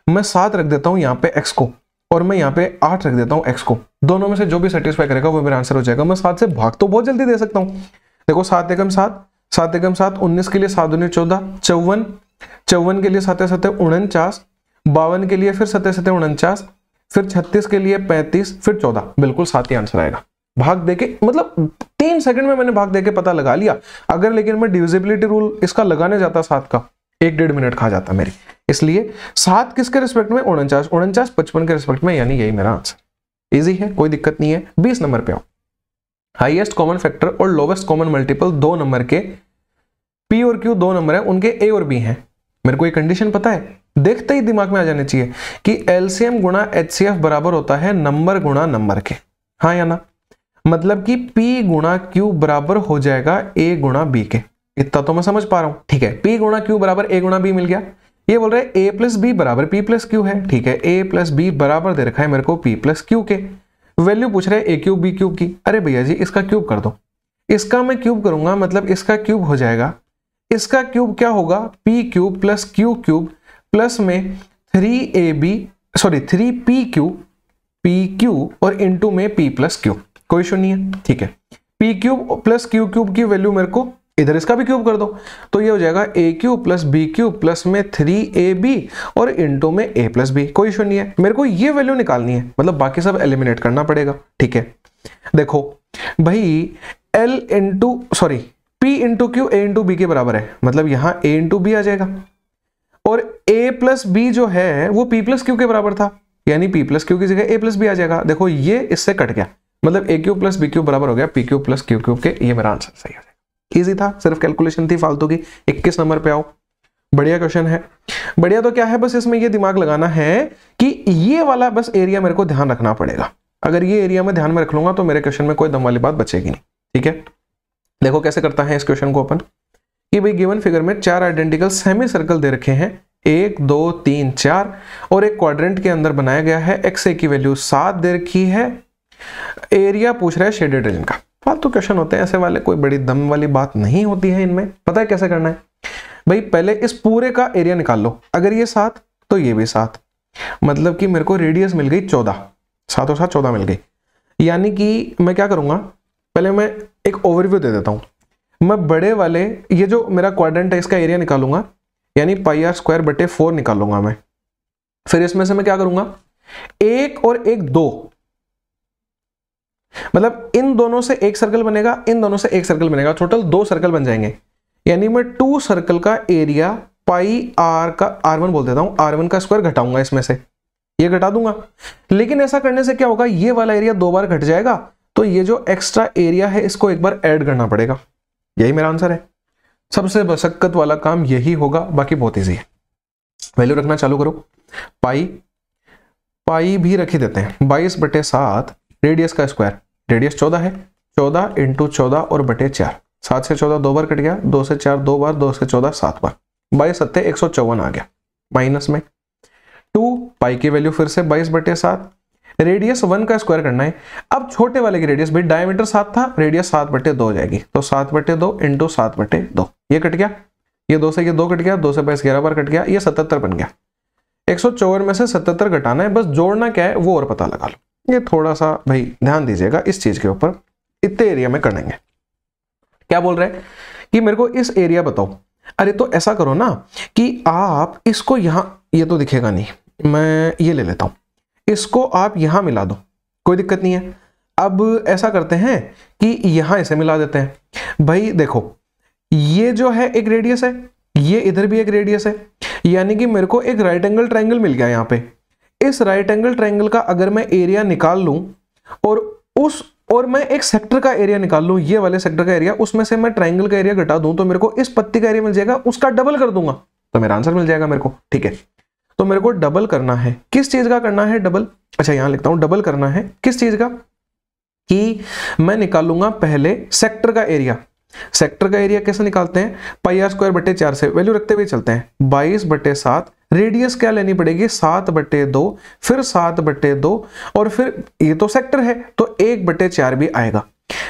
मैं 7 रख देता हूँ यहाँ पे x को, और मैं यहाँ पे 8 रख देता हूँ x को, दोनों में से जो भी सेटिस्फाई करेगा वो मेरा आंसर हो जाएगा। मैं 7 से भाग तो बहुत जल्दी दे सकता हूँ। देखो 7 एकम 7, 7 एकम 7, 19 के लिए 7 दूनी 14, 54, 54 के लिए 7 7 49, 52 के लिए फिर 7 7 49, फिर 36 के लिए 35, फिर 14, बिल्कुल 7 ही आंसर आएगा। भाग देके मतलब 3 सेकंड में मैंने भाग देके पता लगा लिया। अगर लेकिन मैं डिविजिबिलिटी रूल इसका लगाने जाता 7 का, 1-1.5 मिनट खा जाता मेरी। इसलिए 7 किसके रिस्पेक्ट में, 49, 55 के रिस्पेक्ट में, यानी यही मेरा आंसर। इजी है, कोई दिक्कत नहीं है। 20 नंबर पे आओ। हाईएस्ट कॉमन फैक्टर और लोवेस्ट कॉमन मल्टीपल 2 नंबर के, P और Q 2 नंबर है, उनके A और B हैं। मेरे को एक कंडीशन पता है, देखते ही दिमाग में आ जाने चाहिए कि एलसीएम गुणा HCF बराबर होता है नंबर गुणा नंबर के। हाँ या ना? मतलब कि P गुणा Q बराबर हो जाएगा A गुणा B के। इतना तो मैं समझ पा रहा हूं, ठीक है। P गुणा Q बराबर A गुणा B मिल गया। ये बोल रहे हैं A प्लस B बराबर P प्लस Q है, ठीक है। A प्लस B बराबर दे रखा है मेरे को P प्लस Q के। वैल्यू पूछ रहे हैं A क्यूब B क्यूब की। अरे भैया जी इसका क्यूब कर दो। इसका मैं क्यूब करूंगा मतलब इसका क्यूब हो जाएगा, इसका क्यूब क्या होगा, P cube plus Q cube plus में 3PQ और इंटू में P प्लस Q। कोई इशू नहीं है, ठीक है। P cube plus Q cube की वैल्यू मेरे को इधर इसका भी क्यूब कर दो, तो ये हो जाएगा A cube plus B cube plus में 3AB और इंटू में A प्लस B। कोई इशू नहीं है, मेरे को ये वैल्यू निकालनी है, मतलब बाकी सब एलिमिनेट करना पड़ेगा, ठीक है। देखो भाई P into Q A into B के बराबर है, मतलब यहाँ A इंटू B आ जाएगा, और A प्लस B जो है वो P प्लस Q के बराबर था, यानी P प्लस Q की जगह A प्लस B आ जाएगा। देखो ये इससे कट गया, मतलब A cube plus B cube बराबर हो गया P cube plus Q cube के। ये मेरा आंसर सही हो जाएगा। इजी था, सिर्फ कैलकुलेशन थी फालतू की। 21 नंबर पे आओ। बढ़िया क्वेश्चन है। बढ़िया तो क्या है, बस इसमें ये दिमाग लगाना है कि ये वाला बस एरिया मेरे को ध्यान रखना पड़ेगा। अगर ये एरिया में ध्यान में रख लूंगा तो मेरे क्वेश्चन में कोई दम वाली बात बचेगी नहीं, ठीक है। देखो कैसे करता है इस क्वेश्चन को अपन, कि भाई गिवन फिगर में 4 आइडेंटिकल सेमी सर्कल दे रखे हैं, 1 2 3 4, और एक क्वाड्रेंट के अंदर बनाया गया है। XA की वैल्यू 7 दे रखी है। एरिया पूछ रहा है शेडेड रीजन का। फालतू क्वेश्चन होते हैं ऐसे वाले, कोई बड़ी दम वाली बात नहीं होती है इनमें। पता है कैसे करना है भाई, पहले इस पूरे का एरिया निकाल लो। अगर ये 7 तो ये भी 7, मतलब कि मेरे को रेडियस मिल गई 14, 7 और 7 14 मिल गई। यानी कि मैं क्या करूंगा, पहले मैं एक ओवरव्यू दे देता हूं। मैं बड़े वाले ये जो मेरा क्वाड्रेंट है इसका एरिया निकालूंगा, यानी πr² बटे 4 निकालूंगा मैं। फिर इसमें से मैं क्या करूंगा, 1 और 1 2, मतलब इन दोनों से एक सर्कल बनेगा, इन दोनों से एक सर्कल बनेगा, टोटल 2 सर्कल बन जाएंगे। यानी मैं 2 सर्कल का एरिया πr का r1 बोल देता हूं, r1 का स्क्वायर घटाऊंगा, इसमें से ये घटा दूंगा। लेकिन ऐसा करने से क्या होगा, ये वाला एरिया 2 बार घट जाएगा, तो ये जो एक्स्ट्रा एरिया है इसको एक बार ऐड करना पड़ेगा। यही मेरा आंसर है। सबसे मशक्कत वाला काम यही होगा, बाकी बहुत ईजी है। वैल्यू रखना चालू करो। पाई भी रख ही देते हैं, 22/7 रेडियस का स्क्वायर, रेडियस 14 है, 14 इंटू 14 और बटे 4, 7 से 14 2 बार कट गया, 2 से 4 2 बार, 2 से 14 7 बार, 22 7 154 आ गया। माइनस में 2, पाई की वैल्यू फिर से 22/7, रेडियस 1 का स्क्वायर करना है। अब छोटे वाले की रेडियस, भाई डायमीटर 7 था, रेडियस 7/2 हो जाएगी, तो 7/2 इंटू 7/2, ये कट गया, ये 2 से ये 2 कट गया, 2 से 22 11 बार कट गया, ये 77 बन गया। 154 में से 77 घटाना है, बस जोड़ना क्या है वो और पता लगा लो। ये थोड़ा सा भाई ध्यान दीजिएगा इस चीज के ऊपर, इतने एरिया में करेंगे। क्या बोल रहे हैं कि मेरे को इस एरिया बताओ। अरे तो ऐसा करो ना कि आप इसको यहां, ये तो दिखेगा नहीं, मैं ये ले लेता हूं, इसको आप यहां मिला दो, कोई दिक्कत नहीं है। अब ऐसा करते हैं कि यहां इसे मिला देते हैं। भाई देखो ये जो है एक रेडियस है, ये इधर भी एक रेडियस है, यानी कि मेरे को एक राइट एंगल ट्रायंगल मिल गया यहाँ पे। इस राइट एंगल ट्रायंगल का अगर मैं एरिया निकाल लूं और मैं एक सेक्टर का एरिया निकाल लूं, ये वाले सेक्टर का एरिया, उसमें से मैं ट्रायंगल का एरिया घटा दूं, तो मेरे को इस पत्ती का एरिया मिल जाएगा, उसका डबल कर दूंगा तो मेरा आंसर मिल जाएगा मेरे को, ठीक है। तो मेरे को डबल करना है, किस चीज का करना है डबल, अच्छा यहां लिखता हूं, डबल करना है किस चीज का, कि मैं निकालूंगा पहले सेक्टर का एरिया। सेक्टर का एरिया कैसे निकालते हैं, πr²/4 से वैल्यू रखते हुए चलते हैं, 22/7, रेडियस क्या लेनी पड़ेगी 7/2, फिर 7/2, और फिर ये तो सेक्टर है तो 1/4 भी आएगा।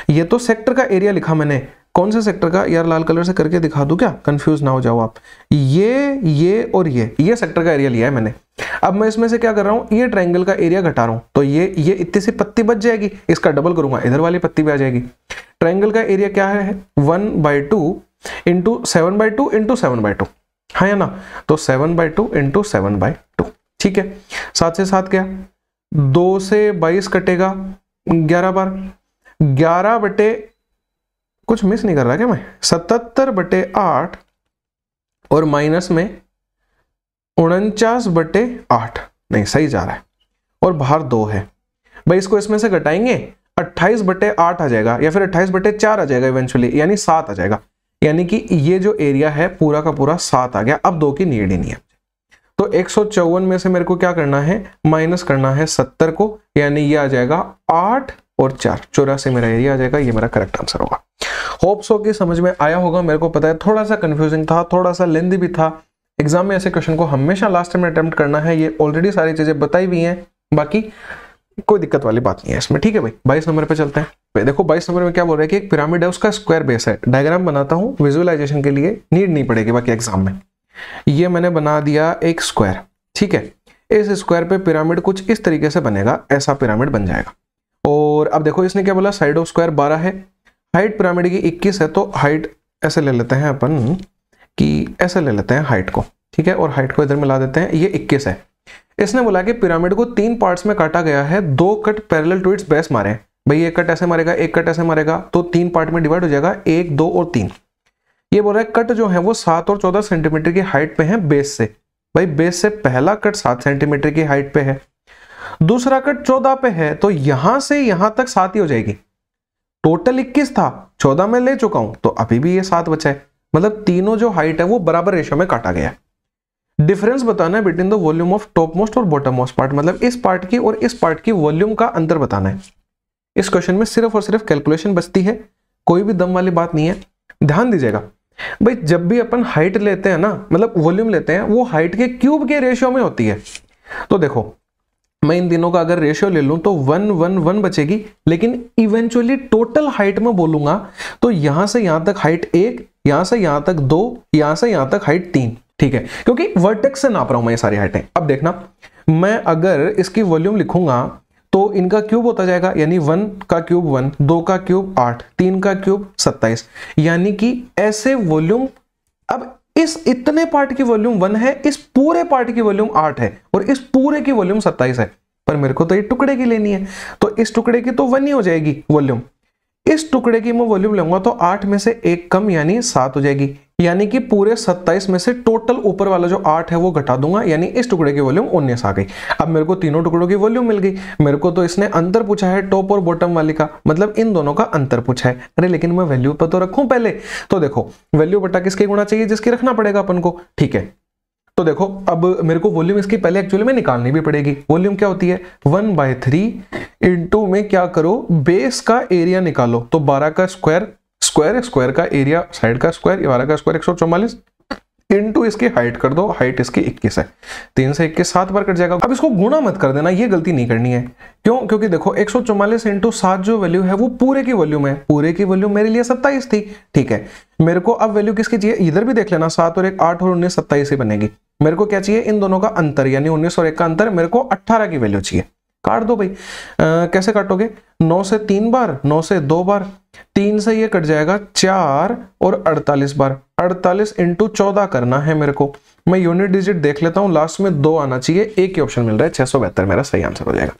ये तो सेक्टर का एरिया लिखा मैंने, कौन से सेक्टर का, यार लाल कलर से करके दिखा दूं क्या, कंफ्यूज ना हो जाओ आप। ये और ये सेक्टर का एरिया लिया है मैंने। अब मैं इसमें से क्या कर रहा हूं, ये ट्रायंगल का एरिया घटा रहा हूं, तो ये इतनी सी पत्ती बच जाएगी, इसका डबल करूंगा इधर वाली पत्ती भी आ जाएगी। ट्रायंगल का एरिया क्या है, 1/2 इंटू 7/2 इंटू 7/2, है ना, तो 7/2 इंटू 7/2, ठीक है। साथ से साथ क्या, 2 से 22 कटेगा 11 बार, 11 बटे, कुछ मिस नहीं कर रहा क्या मैं, 77/8 और माइनस में 49/8, नहीं सही जा रहा है, और बाहर 2 है भाई, इसको इसमें से घटाएंगे 28/8 आ जाएगा, या फिर 28/4 आ जाएगा इवेंचुअली, यानी 7 आ जाएगा। यानी कि ये जो एरिया है पूरा का पूरा 7 आ गया। अब 2 की नीड ही नहीं है। तो 154 में से मेरे को क्या करना है, माइनस करना है 70 को, यानी ये आ जाएगा 8 और 4, 84 मेरा एरिया आ जाएगा। ये मेरा करेक्ट आंसर होगा। होप सो कि समझ में आया होगा। मेरे को पता है थोड़ा सा कंफ्यूजिंग था, थोड़ा सा लेंदी भी था। एग्जाम में ऐसे क्वेश्चन को हमेशा लास्ट टाइम अटेम्प्ट करना है, ये ऑलरेडी सारी चीजें बताई हुई हैं, बाकी कोई दिक्कत वाली बात नहीं है इसमें, ठीक है भाई। 22 नंबर पे चलते हैं। देखो 22 नंबर में क्या बोल रहा है कि एक पिरामिड है, उसका स्क्वायर बेस है। डायग्राम बनाता हूं विजुअलाइजेशन के लिए, नीड नहीं पड़ेगी बाकी एग्जाम में। ये मैंने बना दिया एक स्क्वायर, ठीक है। इस स्क्वायर पे पिरामिड कुछ इस तरीके से बनेगा, ऐसा पिरामिड बन जाएगा। और अब देखो इसने क्या बोला, साइड ऑफ स्क्वायर 12 है, हाइट पिरामिड की 21 है, तो हाइट ऐसे ले लेते हैं अपन कि ऐसे ले लेते हैं हाइट को, ठीक है, और हाइट को इधर मिला देते हैं, ये 21 है। इसने बोला कि पिरामिड को 3 पार्ट्स में काटा गया है, 2 cut parallel to its base मारे। भाई एक कट ऐसे मारेगा, एक कट ऐसे मारेगा, तो 3 पार्ट में डिवाइड हो जाएगा, 1, 2 और 3। ये बोल रहा है कट जो है वो 7 और 14 सेंटीमीटर की हाइट पे है बेस से। भाई बेस से पहला कट 7 सेंटीमीटर की हाइट पे है, दूसरा कट 14 पे है, तो यहां से यहां तक 7 ही हो जाएगी। टोटल 21 था, 14 में ले चुका हूं, तो अभी भी ये 7 बचा है। मतलब तीनों जो हाइट है वो बराबर रेशियो में काटा गया है। डिफरेंस बताना है between the volume of top most और बॉटम मोस्ट पार्ट, मतलब इस पार्ट की और इस पार्ट की वॉल्यूम का अंतर बताना है। इस क्वेश्चन में सिर्फ और सिर्फ कैलकुलेशन बचती है, कोई भी दम वाली बात नहीं है। ध्यान दीजिएगा भाई, जब भी अपन हाइट लेते हैं ना, मतलब वॉल्यूम लेते हैं, वो हाइट के क्यूब के रेशियो में होती है। तो देखो मैं इन दिनों का अगर रेशियो ले लूं तो 1, 1, 1 बचेगी, लेकिन इवेंचुअली टोटल हाइट में बोलूंगा तो यहां से यहां तक हाइट 1, यहां से यहां तक 2, यहां से यहां तक हाइट 3, ठीक है, क्योंकि वर्टेक्स से नाप रहा हूं मैं ये सारी हाइटें। अब देखना, मैं अगर इसकी वॉल्यूम लिखूंगा तो इनका क्यूब होता जाएगा, यानी 1 का क्यूब 1, 2 का क्यूब 8, 3 का क्यूब 27, यानी कि ऐसे वॉल्यूम। अब इस इतने पार्ट की वॉल्यूम 1 है, इस पूरे पार्ट की वॉल्यूम 8 है, और इस पूरे की वॉल्यूम 27 है, पर मेरे को तो ये टुकड़े की लेनी है, तो इस टुकड़े की तो 1 ही हो जाएगी वॉल्यूम। इस टुकड़े की मैं वॉल्यूम लूंगा तो 8 में से 1 कम, यानी 7 हो जाएगी, यानी कि पूरे 27 में से टोटल ऊपर वाला जो 8 है वो घटा दूंगा, यानी इस टुकड़े की वॉल्यूम 19 आ गई। अब मेरे को तीनों टुकड़ों की वॉल्यूम मिल गई। मेरे को तो इसने अंतर पूछा है टॉप और बॉटम वाली का, मतलब इन दोनों का अंतर पूछा है। अरे लेकिन मैं वैल्यू पर तो रखूं पहले, तो देखो वैल्यू बटा किसके गुणा चाहिए, जिसकी रखना पड़ेगा अपन को, ठीक है। तो देखो अब मेरे को वॉल्यूम इसकी पहले एक्चुअली में निकालनी भी पड़ेगी। वॉल्यूम क्या होती है, 1/3 इंटू में क्या करो, बेस का एरिया निकालो, तो 12 का स्क्वायर, स्क्वायर का एरिया साइड का स्क्वायर, 12 का स्क्वायर 144 इंटू इसकी हाइट कर दो, हाइट इसकी 21 है, 3 से 21 7 बार कट जाएगा। अब इसको गुणा मत कर देना, ये गलती नहीं करनी है। क्यों, क्योंकि देखो 144 इंटू 7 जो वैल्यू है वो पूरे की वॉल्यूम है, पूरे की वॉल्यूम मेरे लिए 27 थी, ठीक है। मेरे को अब वैल्यू किसकी चाहिए, इधर भी देख लेना, 7 और 1 8 और 19 27 ही बनेगी। मेरे को क्या चाहिए, इन दोनों का अंतर, यानी 19 और 1 का अंतर, मेरे को 18 की वैल्यू चाहिए। काट दो भाई, कैसे काटोगे, 9 से 3 बार, 9 से 2 बार, 3 से ये कट जाएगा 4 और 48 बार, 48 इंटू 14 करना है मेरे को। मैं यूनिट डिजिट देख लेता हूं, लास्ट में 2 आना चाहिए, एक ही ऑप्शन मिल रहा है, 672 मेरा सही आंसर हो जाएगा।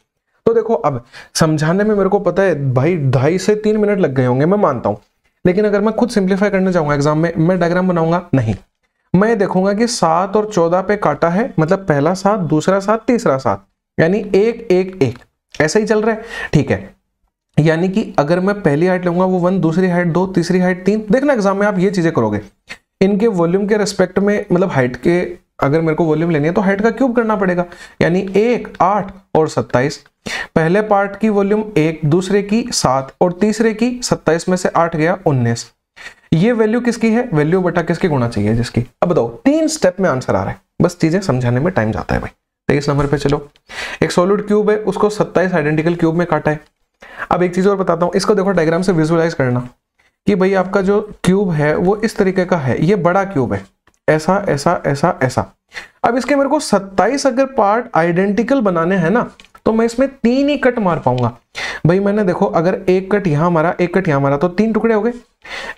तो देखो अब समझाने में मेरे को पता है भाई 2.5 से 3 मिनट लग गए होंगे, मैं मानता हूं, लेकिन अगर मैं खुद सिंप्लीफाई करने जाऊंगा एग्जाम में, मैं डायग्राम बनाऊंगा नहीं, मैं देखूंगा कि 7 और 14 पे काटा है, मतलब पहला 7, दूसरा 7, तीसरा 7, यानी 1 1 1 ऐसा ही चल रहा है, ठीक है। यानी कि अगर मैं पहली हाइट लूंगा वो 1, दूसरी हाइट 2, तीसरी हाइट 3, देखना एग्जाम में आप ये चीजें करोगे, इनके वॉल्यूम के रेस्पेक्ट में, मतलब हाइट के, अगर मेरे को वॉल्यूम लेनी है तो हाइट का क्यूब करना पड़ेगा, यानी 1 8 और 27। पहले पार्ट की वॉल्यूम 1, दूसरे की 7 और तीसरे की 27 में से 8 गया 19। ये वैल्यू किसकी है, वैल्यू बटा किसके गुणा चाहिए, जिसकी। अब बताओ 3 स्टेप में आंसर आ रहा है, बस चीजें समझाने में टाइम जाता है भाई। 23 नंबर पे चलो, एक सॉलिड क्यूब है, उसको 27 आइडेंटिकल क्यूब में काटा है। अब एक चीज और बताता हूं, इसको देखो डायग्राम से विजुअलाइज करना। कि भाई आपका जो क्यूब है वो इस तरीके का है, ये बड़ा क्यूब है, ऐसा ऐसा ऐसा ऐसा। अब इसके मेरे को 27 अगर पार्ट आइडेंटिकल बनाने हैं ना, तो मैं इसमें 3 ही कट मार पाऊंगा। भाई मैंने देखो अगर एक कट यहां मारा, एक कट यहां मारा, तो 3 टुकड़े हो गए।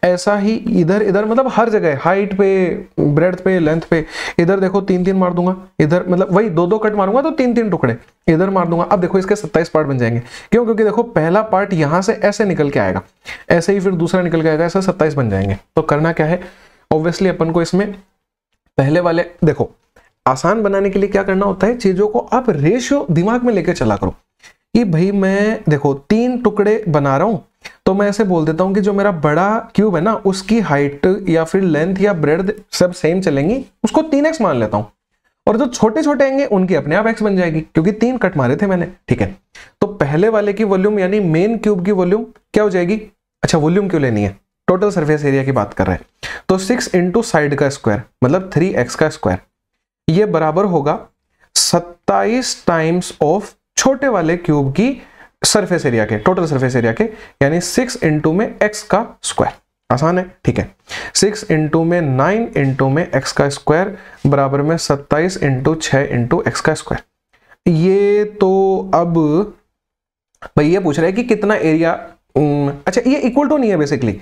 ऐसा ही इधर इधर, मतलब हर जगह, हाइट पे, ब्रेड्थ पे, लेंथ पे, इधर देखो 3-3 मार दूंगा, इधर मतलब वही 2-2 कट मारूंगा तो 3-3 टुकड़े इधर मार दूंगा। अब देखो इसके 27 पार्ट बन जाएंगे। क्यों? क्योंकि देखो पहला पार्ट यहां से ऐसे निकल के आएगा, ऐसे ही फिर दूसरा निकल के आएगा, ऐसा 27 बन जाएंगे। तो करना क्या है, ऑब्वियसली अपन को इसमें पहले वाले, देखो आसान बनाने के लिए क्या करना होता है, चीजों को आप रेशियो दिमाग में लेके चला करो कि भाई मैं देखो 3 टुकड़े बना रहा हूं, तो मैं ऐसे बोल देता हूं कि जो मेरा बड़ा क्यूब है ना, उसकी हाइट या फिर लेंथ या ब्रेड्थ सब सेम चलेंगी, उसको 3x मान लेता हूं, और जो छोटे छोटे आएंगे उनकी अपने आप x बन जाएगी, क्योंकि 3 कट मारे थे मैंने। ठीक है, तो पहले वाले की वॉल्यूम यानी मेन क्यूब की वॉल्यूम क्या हो जाएगी, अच्छा वॉल्यूम क्यों लेनी है, टोटल सरफेस एरिया की बात कर रहे हैं, तो 6 इंटू साइड का स्क्वायर मतलब 3x का स्क्वायर, ये बराबर होगा 27 टाइम्स ऑफ छोटे वाले क्यूब की सरफेस एरिया के, टोटल सरफेस एरिया के, यानी 6 इंटू में x का स्क्वायर। आसान है, ठीक है। 6 इंटू में 9 इंटू में x का स्क्वायर बराबर में 27 इंटू 6 इंटू x का स्क्वायर। ये तो अब भाई ये पूछ रहा है कि कितना एरिया, अच्छा ये इक्वल टू नहीं है बेसिकली,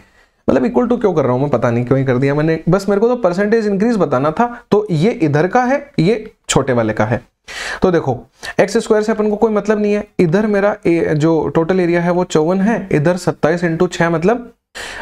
मतलब इक्वल टू क्यों कर रहा हूं मैं, पता नहीं क्यों ही कर दिया मैंने, बस मेरे को तो परसेंटेज इंक्रीज बताना था। तो ये इधर का है, ये छोटे वाले का है। तो देखो एक्स स्क्वायर से अपन को कोई मतलब नहीं है, इधर मेरा जो टोटल एरिया है वो 54 है, इधर 27 इंटू 6 मतलब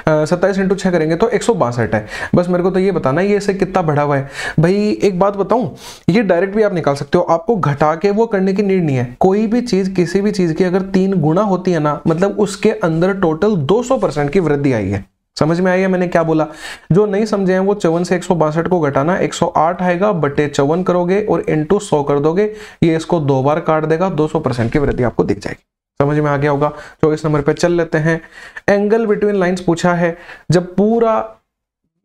27 इंटू 6 करेंगे तो 162 है। बस मेरे को तो ये बताना है ये इससे कितना बढ़ा हुआ है। भाई एक बात बताऊं, ये डायरेक्ट भी आप निकाल सकते हो, आपको घटा के वो करने की नीड नहीं है। कोई भी चीज, किसी भी चीज की अगर 3 गुना होती है ना, मतलब उसके अंदर टोटल 200% की वृद्धि आई है। समझ में आई है मैंने क्या बोला? जो नहीं समझे हैं वो 54 से 162 को घटाना 108 आएगा, बटे 54 करोगे और इंटू 100 कर दोगे, ये इसको 2 बार काट देगा, 200% की वृद्धि आपको दिख जाएगी। समझ में आ गया होगा। 24 नंबर पे चल लेते हैं। एंगल बिटवीन लाइंस पूछा है। जब पूरा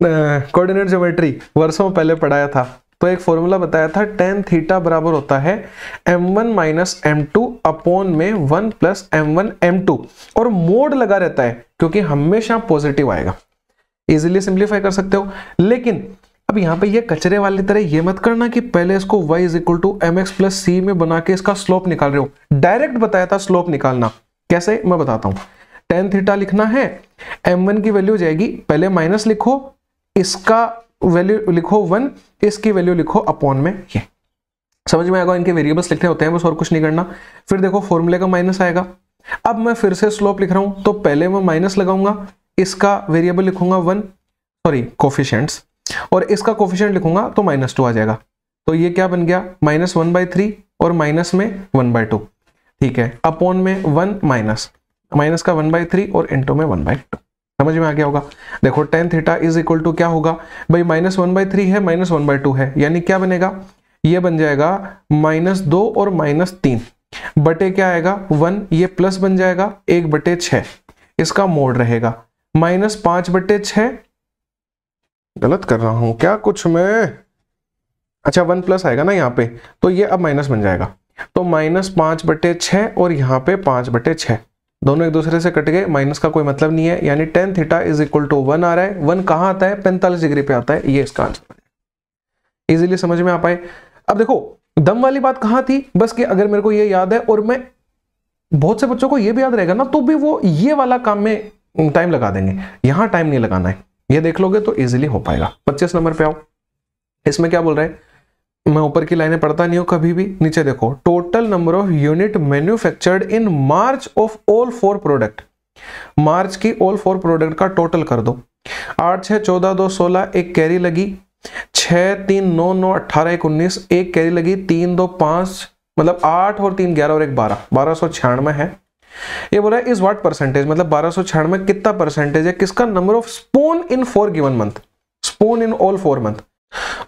कोऑर्डिनेट ज्योमेट्री वर्षों पहले पढ़ाया था तो एक फॉर्मूला बताया था, tan थीटा बराबर होता है m1 माइनस m2 अपॉन में 1 प्लस m1 m2, और मोड लगा रहता है क्योंकि हमेशा पॉजिटिव आएगा। इजीली सिंप्लीफाई कर सकते हो। लेकिन अब यहाँ पे ये कचरे वाली तरह ये मत करना कि पहले इसको y is equal to mx plus c में बना के इसका स्लोप निकाल रहे हो। डायरेक्ट बताया था स्लोप निकालना, कैसे मैं बताता हूँ। tan थीटा लिखना है, m1 की वैल्यू जाएगी, पहले माइनस लिखो, इसका वैल्यू लिखो 1, इसकी वैल्यू लिखो अपॉन में ये। समझ में आएगा, इनके वेरिएबल्स लिखने होते हैं बस, और कुछ नहीं करना। फिर देखो फॉर्मूले का माइनस आएगा। अब मैं फिर से स्लोप लिख रहा हूं तो पहले मैं माइनस लगाऊंगा, इसका वेरिएबल लिखूंगा 1, सॉरी कोफिशिएंट्स, और इसका कोफिशिएंट लिखूंगा तो -2 आ जाएगा। तो ये क्या बन गया, -1/3 और माइनस में 1/2। ठीक है, अपॉन में 1 माइनस का 1/3 और इंटू में 1/2। समझ में आ गया होगा। देखो tan theta is equal to क्या होगा भाई, -1/3 है, -1/2 है, यानी क्या बनेगा, ये बन जाएगा -2 और -3 बटे क्या आएगा 1, ये प्लस बन जाएगा 1/6, इसका मोड रहेगा -5/6। गलत कर रहा हूं क्या कुछ मैं, अच्छा 1 प्लस आएगा ना यहाँ पे, तो ये अब माइनस बन जाएगा, तो -5/6 और यहाँ पे 5/6, दोनों एक दूसरे से कट गए, माइनस का कोई मतलब नहीं है, यानी tan theta is equal to 1 आ रहा है। 1 कहाँ आता है, 45 डिग्री पे आता है, ये इसका आंसर है। इजीली समझ में आ पाए। अब देखो दम वाली बात कहाँ थी, बस कि अगर मेरे को ये याद है, और मैं बहुत से बच्चों को ये भी याद रहेगा ना, तो भी वो ये वाला काम में टाइम लगा देंगे, यहां टाइम नहीं लगाना है, ये देख लोगे तो इजीली हो पाएगा। 25 नंबर पे आओ। इसमें क्या बोल रहा है, मैं ऊपर की लाइनें पढ़ता नहीं हूं कभी भी, नीचे देखो, total number of unit manufactured in March of all 4 product. March की ऑल 4 प्रोडक्ट का टोटल कर दो। 8 6 14 2 16, एक कैरी लगी, 6 3 9 9 18 1 19, एक कैरी लगी, 3 2 5, मतलब 8 और 3 11 और 1 12, 1296 है। ये बोला इज व्हाट परसेंटेज, मतलब 1296 कितना परसेंटेज है किसका, number of spoon in 4 given month, spoon in all 4 month.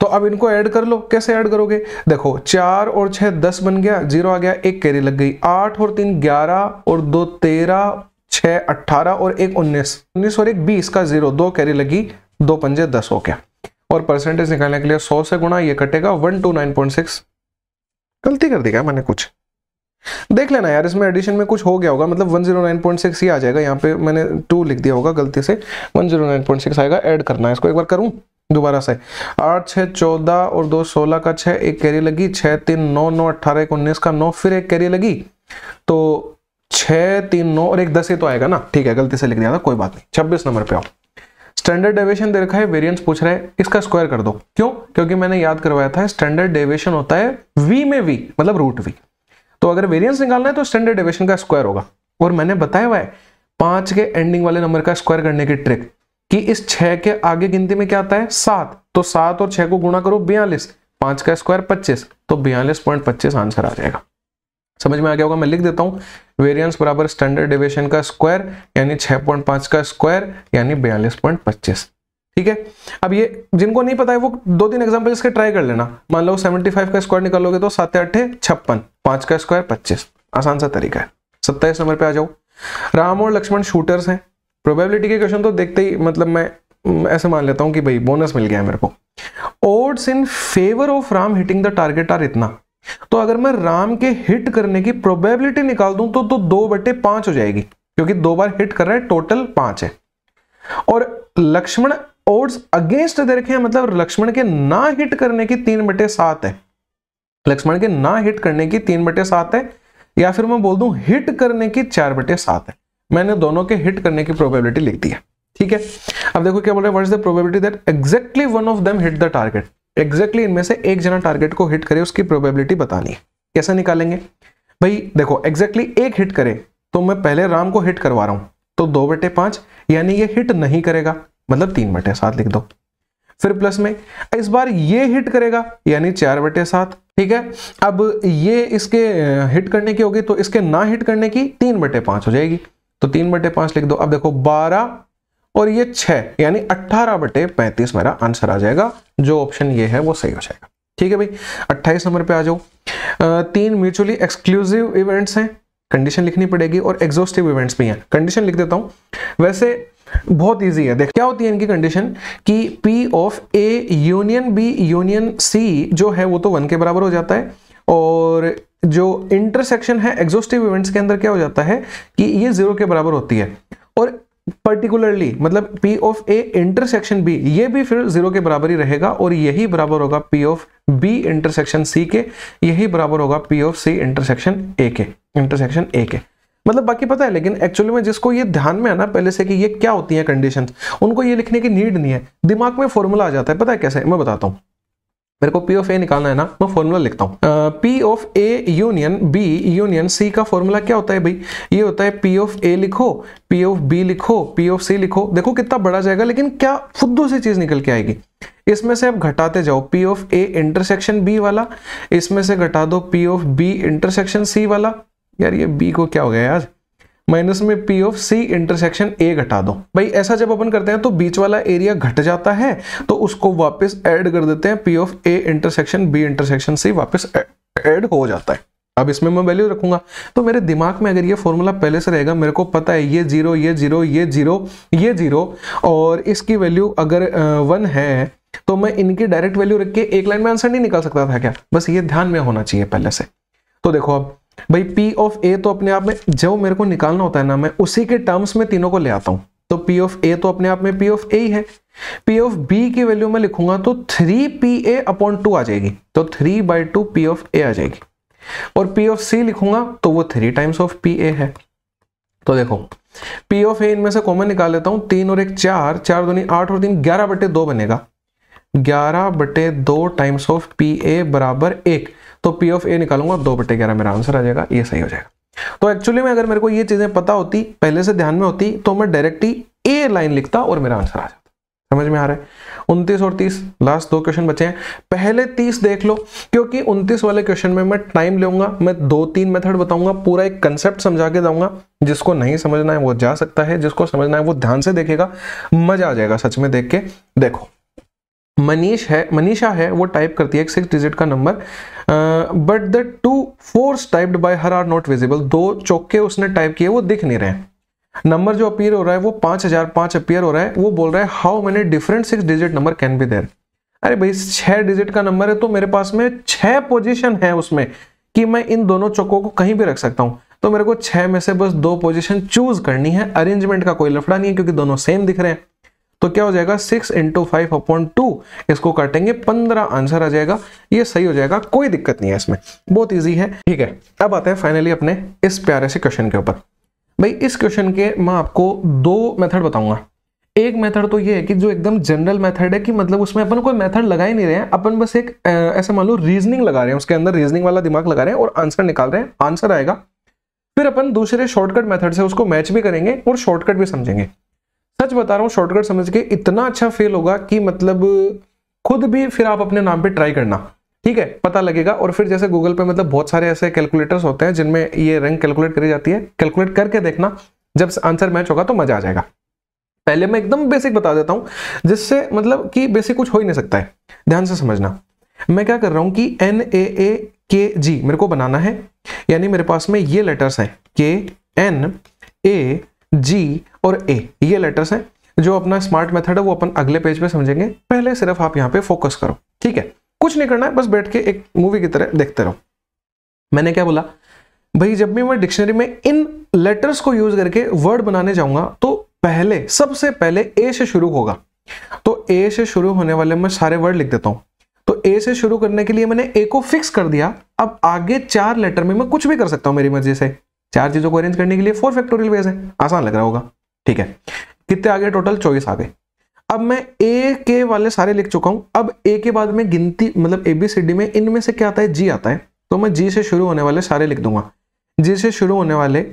तो अब इनको ऐड कर लो। कैसे ऐड करोगे, देखो 4 और 6 10 बन गया, 0 आ गया, एक कैरी लग गई, 8 और 3 11 और 2 13, 6 18 और 1 19, 19 और 1 20 का 0, 2 कैरी लगी, 2 पंजे 10 हो गया। और परसेंटेज निकालने के लिए 100 से गुणा, ये कटेगा 129.6। गलती कर दी क्या मैंने कुछ, देख लेना यार, इसमें एडिशन में कुछ हो गया होगा, मतलब 109.6 ही आ जाएगा। यहाँ पे मैंने 2 लिख दिया होगा गलती से, 109.6 आएगा। ऐड करना है इसको, एक बार करूँ दोबारा से। 8 6 14 और 2 16 का 6, एक कैरी लगी, 6 3 9 9 18 1 19 का 9, फिर एक कैरी लगी, तो 6 3 9 और एक 10 ही तो आएगा ना। ठीक है, गलती से लिख दिया था, कोई बात नहीं। 26 नंबर पे आओ। स्टैंडर्ड डेविएशन दे रखा है, वेरिएंस पूछ रहा है, इसका स्क्वायर कर दो। क्यों? क्योंकि मैंने याद करवाया था स्टैंडर्ड डेविएशन होता है v में v, मतलब रूट v। तो अगर वेरिएंस निकालना है तो स्टैंडर्ड डेविएशन का स्क्वायर होगा। और मैंने बताया हुआ है 5 के एंडिंग वाले नंबर का स्क्वायर करने की ट्रिक, कि इस 6 के आगे गिनती में क्या आता है 7, तो 7 और 6 को गुणा करो 42, 5 का स्क्वायर 25, तो 42.25 आंसर आ जाएगा। समझ में आ गया होगा। मैं लिख देता हूं, वेरिएंस बराबर स्टैंडर्ड डेविएशन का स्क्वायर यानी 6.5 का स्क्वायर यानी 42.25। ठीक है, अब ये जिनको नहीं पता है वो 2-3 एग्जांपल इसके ट्राई कर लेना। मान लो 75 का स्क्वायर निकालोगे तो 7 8 56, 5 का स्क्वायर 25, आसान सा तरीका है। 27 नंबर पे आ जाओ। राम और लक्ष्मण शूटर्स हैं। प्रोबेबिलिटी के क्वेश्चन तो देखते ही मतलब मैं ऐसे मान लेता हूं कि भाई बोनस मिल गया है मेरे को। Odds in favour of Ram hitting the target are इतना। तो अगर मैं राम के हिट करने की प्रोबेबिलिटी निकाल दूं तो 2/5 हो जाएगी, क्योंकि 2 बार हिट कर रहा है, टोटल 5 है। और लक्ष्मण ओड्स अगेंस्ट दे रखे हैं, मतलब लक्ष्मण के ना हिट करने की 3/7 है। लक्ष्मण के ना हिट करने की 3/7 है, या फिर मैं बोल दूं हिट करने की 4/7 है। मैंने दोनों के हिट करने की प्रोबेबिलिटी लिख दी है। ठीक है, अब देखो क्या बोल रहा है, what is the probability that exactly one of them hit the target. Exactly इनमें से एक जना टारगेट को हिट करे, उसकी प्रोबेबिलिटी बतानी है। कैसे निकालेंगे भाई? देखो एग्जैक्टली एक हिट करे तो मैं पहले राम को हिट करवा रहा हूं, तो 2/5 यानी ये हिट नहीं करेगा, मतलब 3/7 लिख दो। फिर प्लस में इस बार ये हिट करेगा यानी 4/7। ठीक है, अब ये इसके हिट करने की होगी तो इसके ना हिट करने की 3/5 हो जाएगी, तो 3/5 लिख दो। अब देखो 12 और ये 6 यानी 18/35 मेरा आंसर आ जाएगा। जो ऑप्शन ये है वो सही हो जाएगा। ठीक है भाई, 28 नंबर पे आ जाओ। 3 म्यूचुअली एक्सक्लूसिव इवेंट्स हैं, कंडीशन लिखनी पड़ेगी, और एग्जॉस्टिव इवेंट्स भी हैं। कंडीशन लिख देता हूं, वैसे बहुत इजी है। देख क्या होती है इनकी कंडीशन कि P of A union B union C जो है वो तो 1 के बराबर हो जाता है, और जो इंटरसेक्शन है एग्जॉस्टिव इवेंट्स के अंदर क्या हो जाता है कि ये 0 के बराबर होती है। और पर्टिकुलरली मतलब P of A intersection B ये भी फिर 0 के बराबर ही रहेगा, और यही बराबर होगा P of B intersection C के, यही बराबर होगा P of C intersection A के, इंटरसेक्शन A के। मतलब बाकी पता है, लेकिन एक्चुअली में जिसको ये ध्यान में है ना पहले से कि ये क्या होती है कंडीशंस, उनको ये लिखने की नीड नहीं है, दिमाग में फॉर्मूला आ जाता है। पता है कैसे, मैं बताता हूँ। मेरे को P ऑफ A निकालना है ना, मैं फॉर्मूला लिखता हूँ। P of A union B union C का फॉर्मूला क्या होता है भाई? ये होता है P ऑफ A लिखो, P ऑफ B लिखो, P ऑफ C लिखो। देखो कितना बड़ा जाएगा, लेकिन क्या फुद्दू से चीज निकल के आएगी। इसमें से अब घटाते जाओ P of A intersection B वाला, इसमें से घटा दो P of B intersection C वाला। यार ये B को क्या हो गया यार, माइनस में P of C intersection A घटा दो। भाई ऐसा जब अपन करते हैं तो बीच वाला एरिया घट जाता है, तो उसको वापस ऐड कर देते हैं, P of A intersection B intersection C वापस ऐड हो जाता है। अब इसमें मैं वैल्यू रखूंगा, तो मेरे दिमाग में अगर ये फॉर्मूला पहले से रहेगा, मेरे को पता है ये 0 ये 0 ये 0 ये 0 और इसकी वैल्यू अगर 1 है, तो मैं इनकी डायरेक्ट वैल्यू रख के एक लाइन में आंसर नहीं निकाल सकता था क्या? बस ये ध्यान में होना चाहिए पहले से। तो देखो अब भाई P ऑफ A तो अपने आप में जो मेरे को निकालना होता है ना, मैं उसी के टर्म्स में तीनों को ले आता हूं। तो P ऑफ A तो अपने आप में P ऑफ A ही है। P ऑफ B की वैल्यू में लिखूंगा तो 3PA/2 आ जाएगी, तो 3/2 P ऑफ A आ जाएगी। और P ऑफ C लिखूंगा तो वो 3 टाइम्स ऑफ PA है। तो देखो P ऑफ A इनमें से कॉमन निकाल लेता हूं, 3 और 1 4, 4 दूनी 8 और 3 11/2 बनेगा, 11/2 टाइम्स ऑफ PA बराबर 1। तो P ऑफ A निकालूंगा 2/11 मेरा आंसर आ जाएगा, ये सही हो जाएगा। तो एक्चुअली में अगर मेरे को ये चीजें पता होती, पहले से ध्यान में होती, तो मैं डायरेक्टली A लाइन लिखता और मेरा आंसर आ जाता। समझ में आ रहा है? 29 और 30 लास्ट 2 क्वेश्चन बचे हैं। पहले 30 देख लो, क्योंकि 29 वाले क्वेश्चन में मैं टाइम लूंगा, मैं 2-3 मेथड बताऊंगा, पूरा एक कंसेप्ट समझा के दूंगा। जिसको नहीं समझना है वो जा सकता है, जिसको समझना है वो ध्यान से देखेगा, मजा आ जाएगा सच में देख के। देखो मनीषा है, वो टाइप करती है एक 6 डिजिट का number, but the 2 4s typed by her are not visible. 2 चौके उसने टाइप किए, वो दिख नहीं रहे हैं। नंबर जो अपीयर हो रहा है वो 5005 अपीयर हो रहा है। वो बोल रहा है how many different 6 digit number can be there. अरे भाई 6 डिजिट का नंबर है तो मेरे पास में 6 पोजीशन है उसमें, कि मैं इन दोनों चौकों को कहीं भी रख सकता हूं, तो मेरे को 6 में से बस 2 पोजीशन चूज करनी है। अरेंजमेंट का कोई लफड़ा नहीं है क्योंकि दोनों सेम दिख रहे हैं। तो क्या हो जाएगा 6 × 5/2, इसको काटेंगे 15 आंसर आ जाएगा। ये सही हो जाएगा, कोई दिक्कत नहीं है इसमें, बहुत इजी है। ठीक है, अब आते हैं फाइनली अपने इस प्यारे से क्वेश्चन के ऊपर। भाई इस क्वेश्चन के मैं आपको 2 मेथड बताऊंगा। एक मेथड तो ये है कि जो एकदम जनरल मेथड है कि मतलब उसमें अपन कोई मेथड लगा ही नहीं रहे हैं, अपन बस एक ऐसे मान लो रीजनिंग लगा रहे हैं, उसके अंदर रीजनिंग वाला दिमाग लगा रहे हैं और आंसर निकाल रहे हैं, आंसर आएगा। फिर अपन दूसरे शॉर्टकट मेथड से उसको मैच भी करेंगे और शॉर्टकट भी समझेंगे। सच बता रहा हूँ, शॉर्टकट समझ के इतना अच्छा फील होगा कि मतलब खुद भी फिर आप अपने नाम पे ट्राई करना, ठीक है, पता लगेगा। और फिर जैसे गूगल पे मतलब बहुत सारे ऐसे कैलकुलेटर्स होते हैं जिनमें ये रैंक कैलकुलेट करी जाती है, कैलकुलेट करके देखना, जब आंसर मैच होगा तो मजा आ जाएगा। पहले मैं एकदम बेसिक बता देता हूं, जिससे मतलब कि बेसिक कुछ हो ही नहीं सकता है, ध्यान से समझना। मैं क्या कर रहा हूं कि NAAKG मेरे को बनाना है, यानी मेरे पास में ये लेटर्स हैं KNAG और A, ये लेटर्स हैं। जो अपना स्मार्ट मेथड है वो अपन अगले पेज पे समझेंगे, पहले सिर्फ आप यहाँ पे फोकस करो, ठीक है। कुछ नहीं करना है, बस बैठ के एक मूवी की तरह देखते रहो। मैंने क्या बोला भाई, जब भी मैं डिक्शनरी में इन लेटर्स को यूज करके वर्ड बनाने जाऊंगा तो पहले सबसे पहले ए से शुरू होगा। तो ए से शुरू होने वाले मैं सारे वर्ड लिख देता हूं। तो ए से शुरू करने के लिए मैंने ए को फिक्स कर दिया। अब आगे 4 लेटर में मैं कुछ भी कर सकता हूं मेरी मर्जी से। 4 चीजों को अरेंज करने के लिए 4 फैक्टोरियल वेज है, आसान लग रहा होगा, ठीक है। कितने आगे, टोटल 24 आ गए। अब मैं ए के वाले सारे लिख चुका हूं। अब ए के बाद में गिनती मतलब ABCD में इनमें से क्या आता है, जी आता है, तो मैं जी से शुरू होने वाले सारे लिख दूंगा। जी से शुरू होने वाले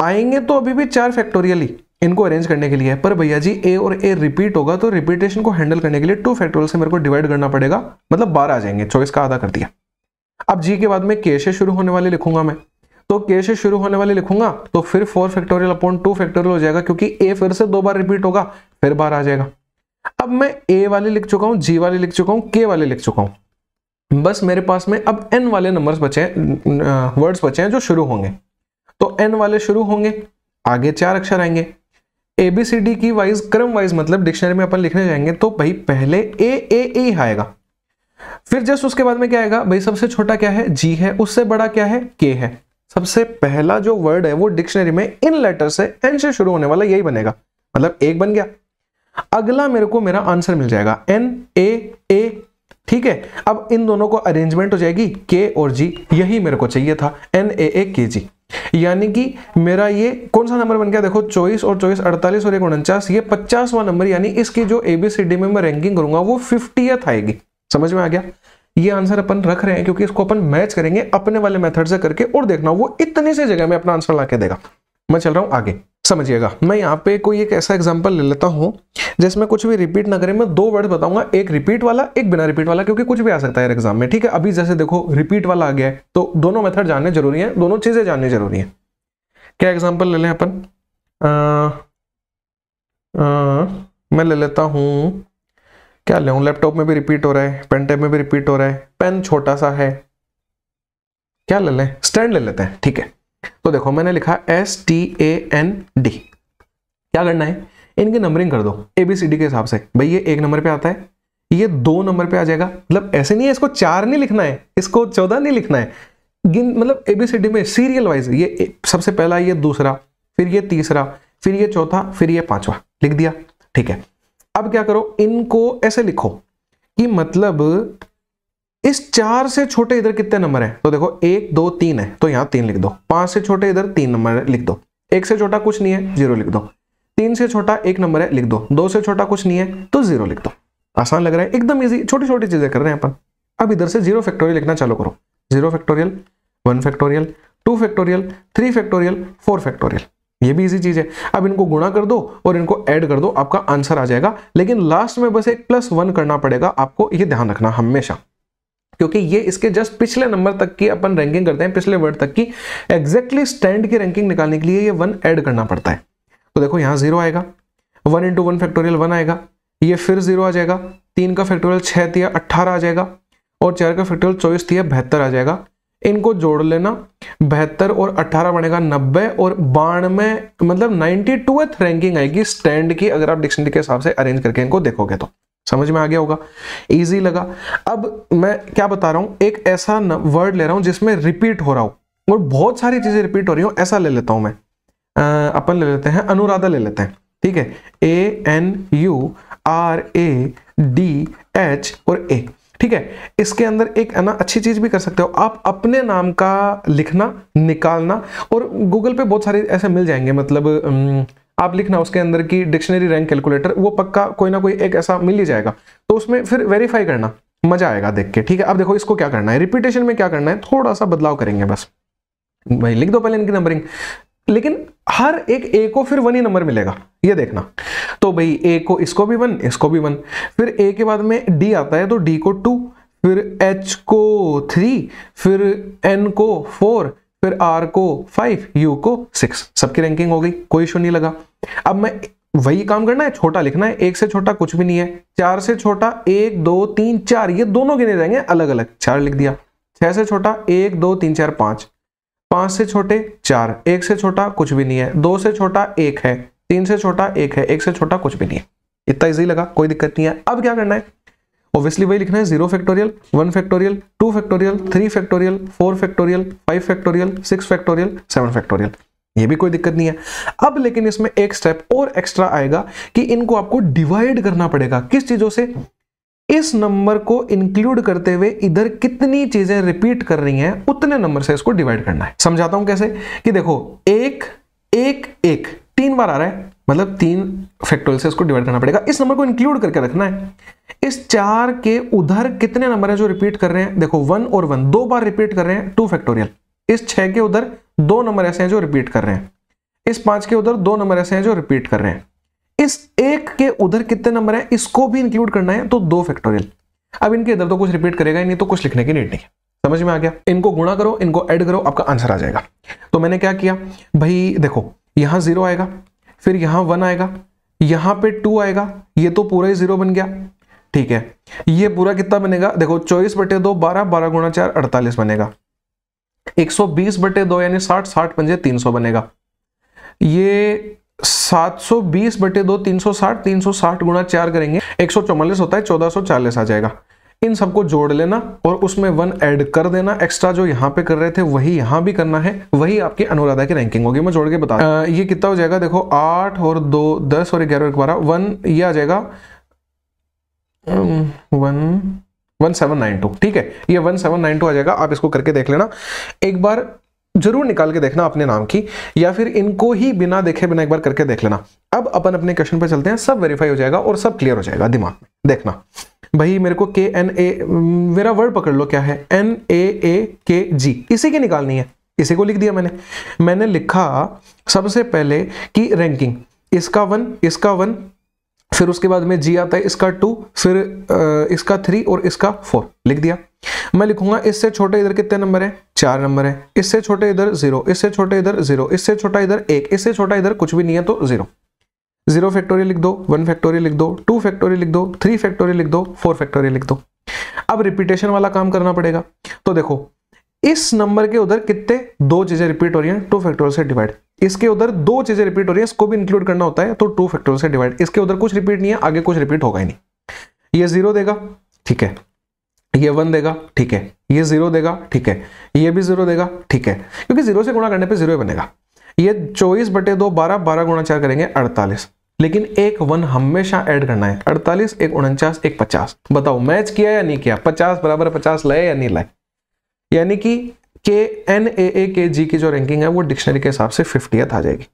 आएंगे तो अभी भी 4 फैक्टोरियल ही इनको अरेंज करने के लिए है, पर भैया जी ए और ए रिपीट होगा, तो रिपीटेशन को हैंडल करने के लिए 2 फैक्टोरियल से मेरे को डिवाइड करना पड़ेगा, मतलब 12 आ जाएंगे, 24 का आधा कर दिया। अब जी के बाद में के से शुरू होने वाले लिखूंगा मैं, तो के से शुरू होने वाले लिखूंगा तो फिर 4 फैक्टोरियल अपॉन 2 फैक्टोरियल हो जाएगा, क्योंकि ए फिर से 2 बार रिपीट होगा, फिर 12 आ जाएगा। अब मैं ए वाले लिख चुका हूं, जी वाले लिख चुका हूं, के वाले लिख चुका हूं। बस मेरे पास में अब एन वाले नंबर्स बचे हैं, वर्ड्स बचे हैं जो शुरू होंगे। तो एन वाले शुरू होंगे, आगे 4 अक्षर आएंगे। ABCD की वाइज क्रम वाइज मतलब डिक्शनरी में अपन लिखने जाएंगे तो भाई पहले ए आएगा, फिर जस्ट उसके बाद में क्या आएगा भाई, सबसे छोटा क्या है, जी है, उससे बड़ा क्या है, के है। सबसे पहला जो वर्ड है वो डिक्शनरी में इन लेटर से एन से शुरू होने वाला यही बनेगा, मतलब एक बन गया। अगला मेरे को मेरा आंसर मिल जाएगा NAA, ठीक है। अब इन दोनों को अरेंजमेंट हो जाएगी के और जी, यही मेरे को चाहिए था, NAAKG। यानी कि मेरा ये कौन सा नंबर बन गया, देखो 24 और 24 48 और 1 49, ये 50वां नंबर, यानी इसकी जो ABCD में मैं रैंकिंग करूंगा वो 50th आएगी। समझ में आ गया। ये आंसर अपन रख रहे हैं क्योंकि इसको अपन मैच करेंगे अपने वाले मेथड से करके, और देखना वो इतनी सी जगह में अपना आंसर ला के देगा। मैं चल रहा हूं आगे, समझिएगा। मैं यहाँ पे कोई एक ऐसा एग्जांपल ले लेता हूं जिसमें कुछ भी रिपीट ना करें। मैं 2 वर्ड बताऊंगा, एक रिपीट वाला, एक बिना रिपीट वाला, क्योंकि कुछ भी आ सकता है एग्जाम में, ठीक है। अभी जैसे देखो रिपीट वाला आ गया है, तो दोनों मेथड जानने जरूरी है, दोनों चीजें जाननी जरूरी है। क्या एग्जांपल ले लें अपन, मैं ले लेता हूं, क्या ले, लैपटॉप में भी रिपीट हो रहा है, पेन टैब में भी रिपीट हो रहा है, पेन छोटा सा है, क्या ले लें, स्टैंड ले लेते हैं, ठीक है। तो देखो मैंने लिखा STAND। क्या करना है, इनकी नंबरिंग कर दो ABCD के हिसाब से। भाई ये 1 नंबर पे आता है, ये 2 नंबर पे आ जाएगा, मतलब ऐसे नहीं है इसको 4 नहीं लिखना है, इसको 14 नहीं लिखना है, मतलब ABCD में सीरियल वाइज, ये सबसे पहला, ये दूसरा, फिर ये तीसरा, फिर ये चौथा, फिर ये 5वां, लिख दिया, ठीक है। अब क्या करो, इनको ऐसे लिखो कि मतलब इस 4 से छोटे इधर कितने नंबर हैं, तो देखो 1 2 3 है, तो यहाँ 3 लिख दो। 5 से छोटे इधर 3 नंबर लिख दो। 1 से छोटा कुछ नहीं है, 0 लिख दो। 3 से छोटा 1 नंबर है, लिख दो। 2 से छोटा कुछ नहीं है तो 0 लिख दो। आसान लग रहा है, एकदम इजी, छोटी छोटी चीजें कर रहे हैं अपन। अब इधर से 0 फैक्टोरियल लिखना चालू करो। 0 factorial, 1 factorial, 2 factorial, 3 factorial, 4 factorial, ये भी इजी चीज है। अब इनको गुणा कर दो और इनको ऐड कर दो, आपका आंसर आ जाएगा। लेकिन लास्ट में बस एक +1 करना पड़ेगा आपको, ये ध्यान रखना हमेशा, क्योंकि ये इसके जस्ट पिछले नंबर तक की अपन रैंकिंग करते हैं, पिछले वर्ड तक की। एग्जैक्टली स्टैंड की रैंकिंग निकालने के लिए ये 1 ऐड करना पड़ता है। तो देखो यहाँ 0 आएगा, 1 × 1 फैक्टोरियल 1 आएगा, ये फिर 0 आ जाएगा, 3 का फैक्टोरियल 6 तिया 18 आ जाएगा, और 4 का फैक्टोरियल 24 तिया 72 आ जाएगा। इनको जोड़ लेना, 72 और 18 बनेगा 90, और 92 मतलब 92th रैंकिंग आएगी स्टैंड की, अगर आप डिक्शनरी के हिसाब से अरेंज करके इनको देखोगे तो। समझ में आ गया होगा, इजी लगा। अब मैं क्या बता रहा हूं, एक ऐसा वर्ड ले रहा हूं जिसमें रिपीट हो रहा हो और बहुत सारी चीजें रिपीट हो रही हो, ऐसा ले लेता हूं मैं। अपन ले लेते हैं अनुराधा ले लेते हैं, ठीक है, ANURADH और A, ठीक है। इसके अंदर एक है ना अच्छी चीज भी कर सकते हो आप, अपने नाम का लिखना निकालना, और गूगल पे बहुत सारे ऐसे मिल जाएंगे, मतलब आप लिखना उसके अंदर की डिक्शनरी रैंक कैलकुलेटर, वो पक्का कोई ना कोई एक ऐसा मिल ही जाएगा, तो उसमें फिर वेरीफाई करना, मजा आएगा देख के, ठीक है। अब देखो इसको क्या करना है, रिपीटेशन में क्या करना है, थोड़ा सा बदलाव करेंगे बस। भाई लिख दो पहले इनकी नंबरिंग, लेकिन हर एक ए को फिर 1 ही नंबर मिलेगा, ये देखना। तो भाई ए को, इसको भी 1, इसको भी 1, फिर ए के बाद में डी आता है तो डी को 2, फिर एच को 3, फिर एन को 4, फिर आर को 5, यू को 6। सबकी रैंकिंग हो गई, कोई इशू नहीं लगा। अब मैं वही काम करना है, छोटा लिखना है, 1 से छोटा कुछ भी नहीं है, 4 से छोटा 1 2 3 4, ये दोनों गिने जाएंगे अलग अलग, 4 लिख दिया। 6 से छोटा 1 2 3 4 5, 5 से छोटे 4, 1 से छोटा कुछ भी नहीं है, 2 से छोटा 1 है, 3 से छोटा 1 है, 1 से छोटा कुछ भी नहीं है। इतना इजी लगा, कोई दिक्कत नहीं है। अब क्या करना है, ऑब्वियसली वही लिखना है, 0 factorial, 1 factorial, 2 factorial, 3 factorial, 4 factorial, 5 factorial, 6 factorial, 7 factorial, ये भी कोई दिक्कत नहीं है। अब लेकिन इसमें एक स्टेप और एक्स्ट्रा आएगा कि इनको आपको डिवाइड करना पड़ेगा, किस चीजों से, इस नंबर को इंक्लूड करते हुए इधर कितनी चीजें रिपीट कर रही हैं उतने नंबर से इसको डिवाइड करना है। समझाता हूं कैसे, कि देखो 1 1 1 3 बार आ रहा है, मतलब 3 फैक्टोरियल से इसको डिवाइड करना पड़ेगा, इस नंबर को इंक्लूड करके रखना है। इस 4 के उधर कितने नंबर है जो रिपीट कर रहे हैं, देखो 1 और 1 2 बार रिपीट कर रहे हैं, 2 फैक्टोरियल। इस 6 के उधर 2 नंबर ऐसे हैं जो रिपीट कर रहे हैं, इस 5 के उधर 2 नंबर ऐसे हैं जो रिपीट कर रहे हैं, इस 1 के उधर कितने नंबर हैं, इसको भी इंक्लूड करना है, तो 2 फैक्टोरियल। अब इनके इधर तो कुछ रिपीट करेगा ही नहीं, तो कुछ लिखने की नीड नहीं है। समझ में आ गया, इनको गुणा करो, इनको ऐड करो, आपका आंसर आ जाएगा। तो मैंने क्या किया भाई, देखो यहां 0 आएगा, फिर यहां 1 आएगा, यहां पे 2 आएगा, ये तो पूरा ही 0 बन गया, ठीक है। ये पूरा कितना बनेगा, देखो 24/2 12, 12 गुणा 4 48 बनेगा, 120/2 यानी 60, 60 पंजे 300 बनेगा, ये 720/2 360, 360 गुणा 4 करेंगे 144 होता है, 1440 आ जाएगा। इन सबको जोड़ लेना और उसमें 1 ऐड कर देना एक्स्ट्रा, जो यहाँ पे कर रहे थे वही यहाँ भी करना है, वही आपकी अनुराधा की रैंकिंग होगी। मैं जोड़ के बता ये कितना हो जाएगा, देखो 8 और 2 10 और 11 और 12 1, ये आ जाएगा 1792, ठीक है, ये 1792 आ जाएगा। आप इसको करके देख लेना, एक बार जरूर निकाल के देखना अपने नाम की, या फिर इनको ही बिना देखे बिना एक बार करके देख लेना। अब अपन अपने क्वेश्चन पे चलते हैं, सब वेरीफाई हो जाएगा और सब क्लियर हो जाएगा दिमाग में। देखना भाई, मेरे को KNA, मेरा वर्ड पकड़ लो क्या है, NAAKG, इसी की निकालनी है, इसी को लिख दिया मैंने लिखा सबसे पहले कि रैंकिंग, इसका 1, इसका 1, फिर उसके बाद में G आता है, इसका 2, फिर इसका 3 और इसका 4 लिख दिया। मैं लिखूंगा इससे छोटे इधर कितने नंबर है, 4 नंबर है, इससे छोटे इधर 0, इससे छोटे इधर 0, इससे छोटा इधर 1, इससे छोटा इधर कुछ भी नहीं है तो 0। 0 फैक्टोरियल लिख दो, 1 फैक्टोरियल लिख दो, 2 फैक्टोरियल लिख दो, 3 फैक्टोरियल लिख दो, 4 फैक्टोरियल लिख दो। अब रिपीटेशन वाला काम करना पड़ेगा, तो देखो इस नंबर के उधर कितने 2 चीजें रिपीट हो रही हैं, 2 फैक्टोरियल से डिवाइड, इसके उधर 2 चीजें रिपीट हो रही हैं, इसको भी इंक्लूड करना होता है, तो 2 फैक्टोरियल से डिवाइड, इसके उधर कुछ रिपीट नहीं है, आगे कुछ रिपीट होगा ही नहीं। ये 0 देगा, ठीक है, ये 1 देगा, ठीक है, ये 0 देगा, ठीक है, ये भी 0 देगा, ठीक है, क्योंकि 0 से गुणा करने पे 0 ही बनेगा। ये 24/2 12, 12 गुणा 4 करेंगे 48, लेकिन एक 1 हमेशा ऐड करना है, 48 1 49 1 50। बताओ मैच किया या नहीं किया, 50 बराबर 50 लाए या नहीं लाए, यानी कि KNAAKG की जो रैंकिंग है वो डिक्शनरी के हिसाब से 50th आ जाएगी।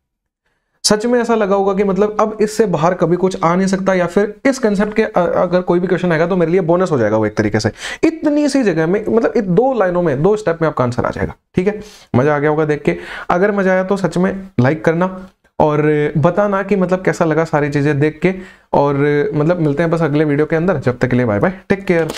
सच में ऐसा लगा होगा कि मतलब अब इससे बाहर कभी कुछ आ नहीं सकता, या फिर इस कंसेप्ट के अगर कोई भी क्वेश्चन आएगा तो मेरे लिए बोनस हो जाएगा वो एक तरीके से, इतनी सी जगह में, मतलब 2 लाइनों में 2 स्टेप में आपका आंसर आ जाएगा। ठीक है, मजा आ गया होगा देख के। अगर मजा आया तो सच में लाइक करना और बताना कि मतलब कैसा लगा सारी चीजें देख के, और मतलब मिलते हैं बस अगले वीडियो के अंदर। जब तक के लिए बाय बाय, टेक केयर।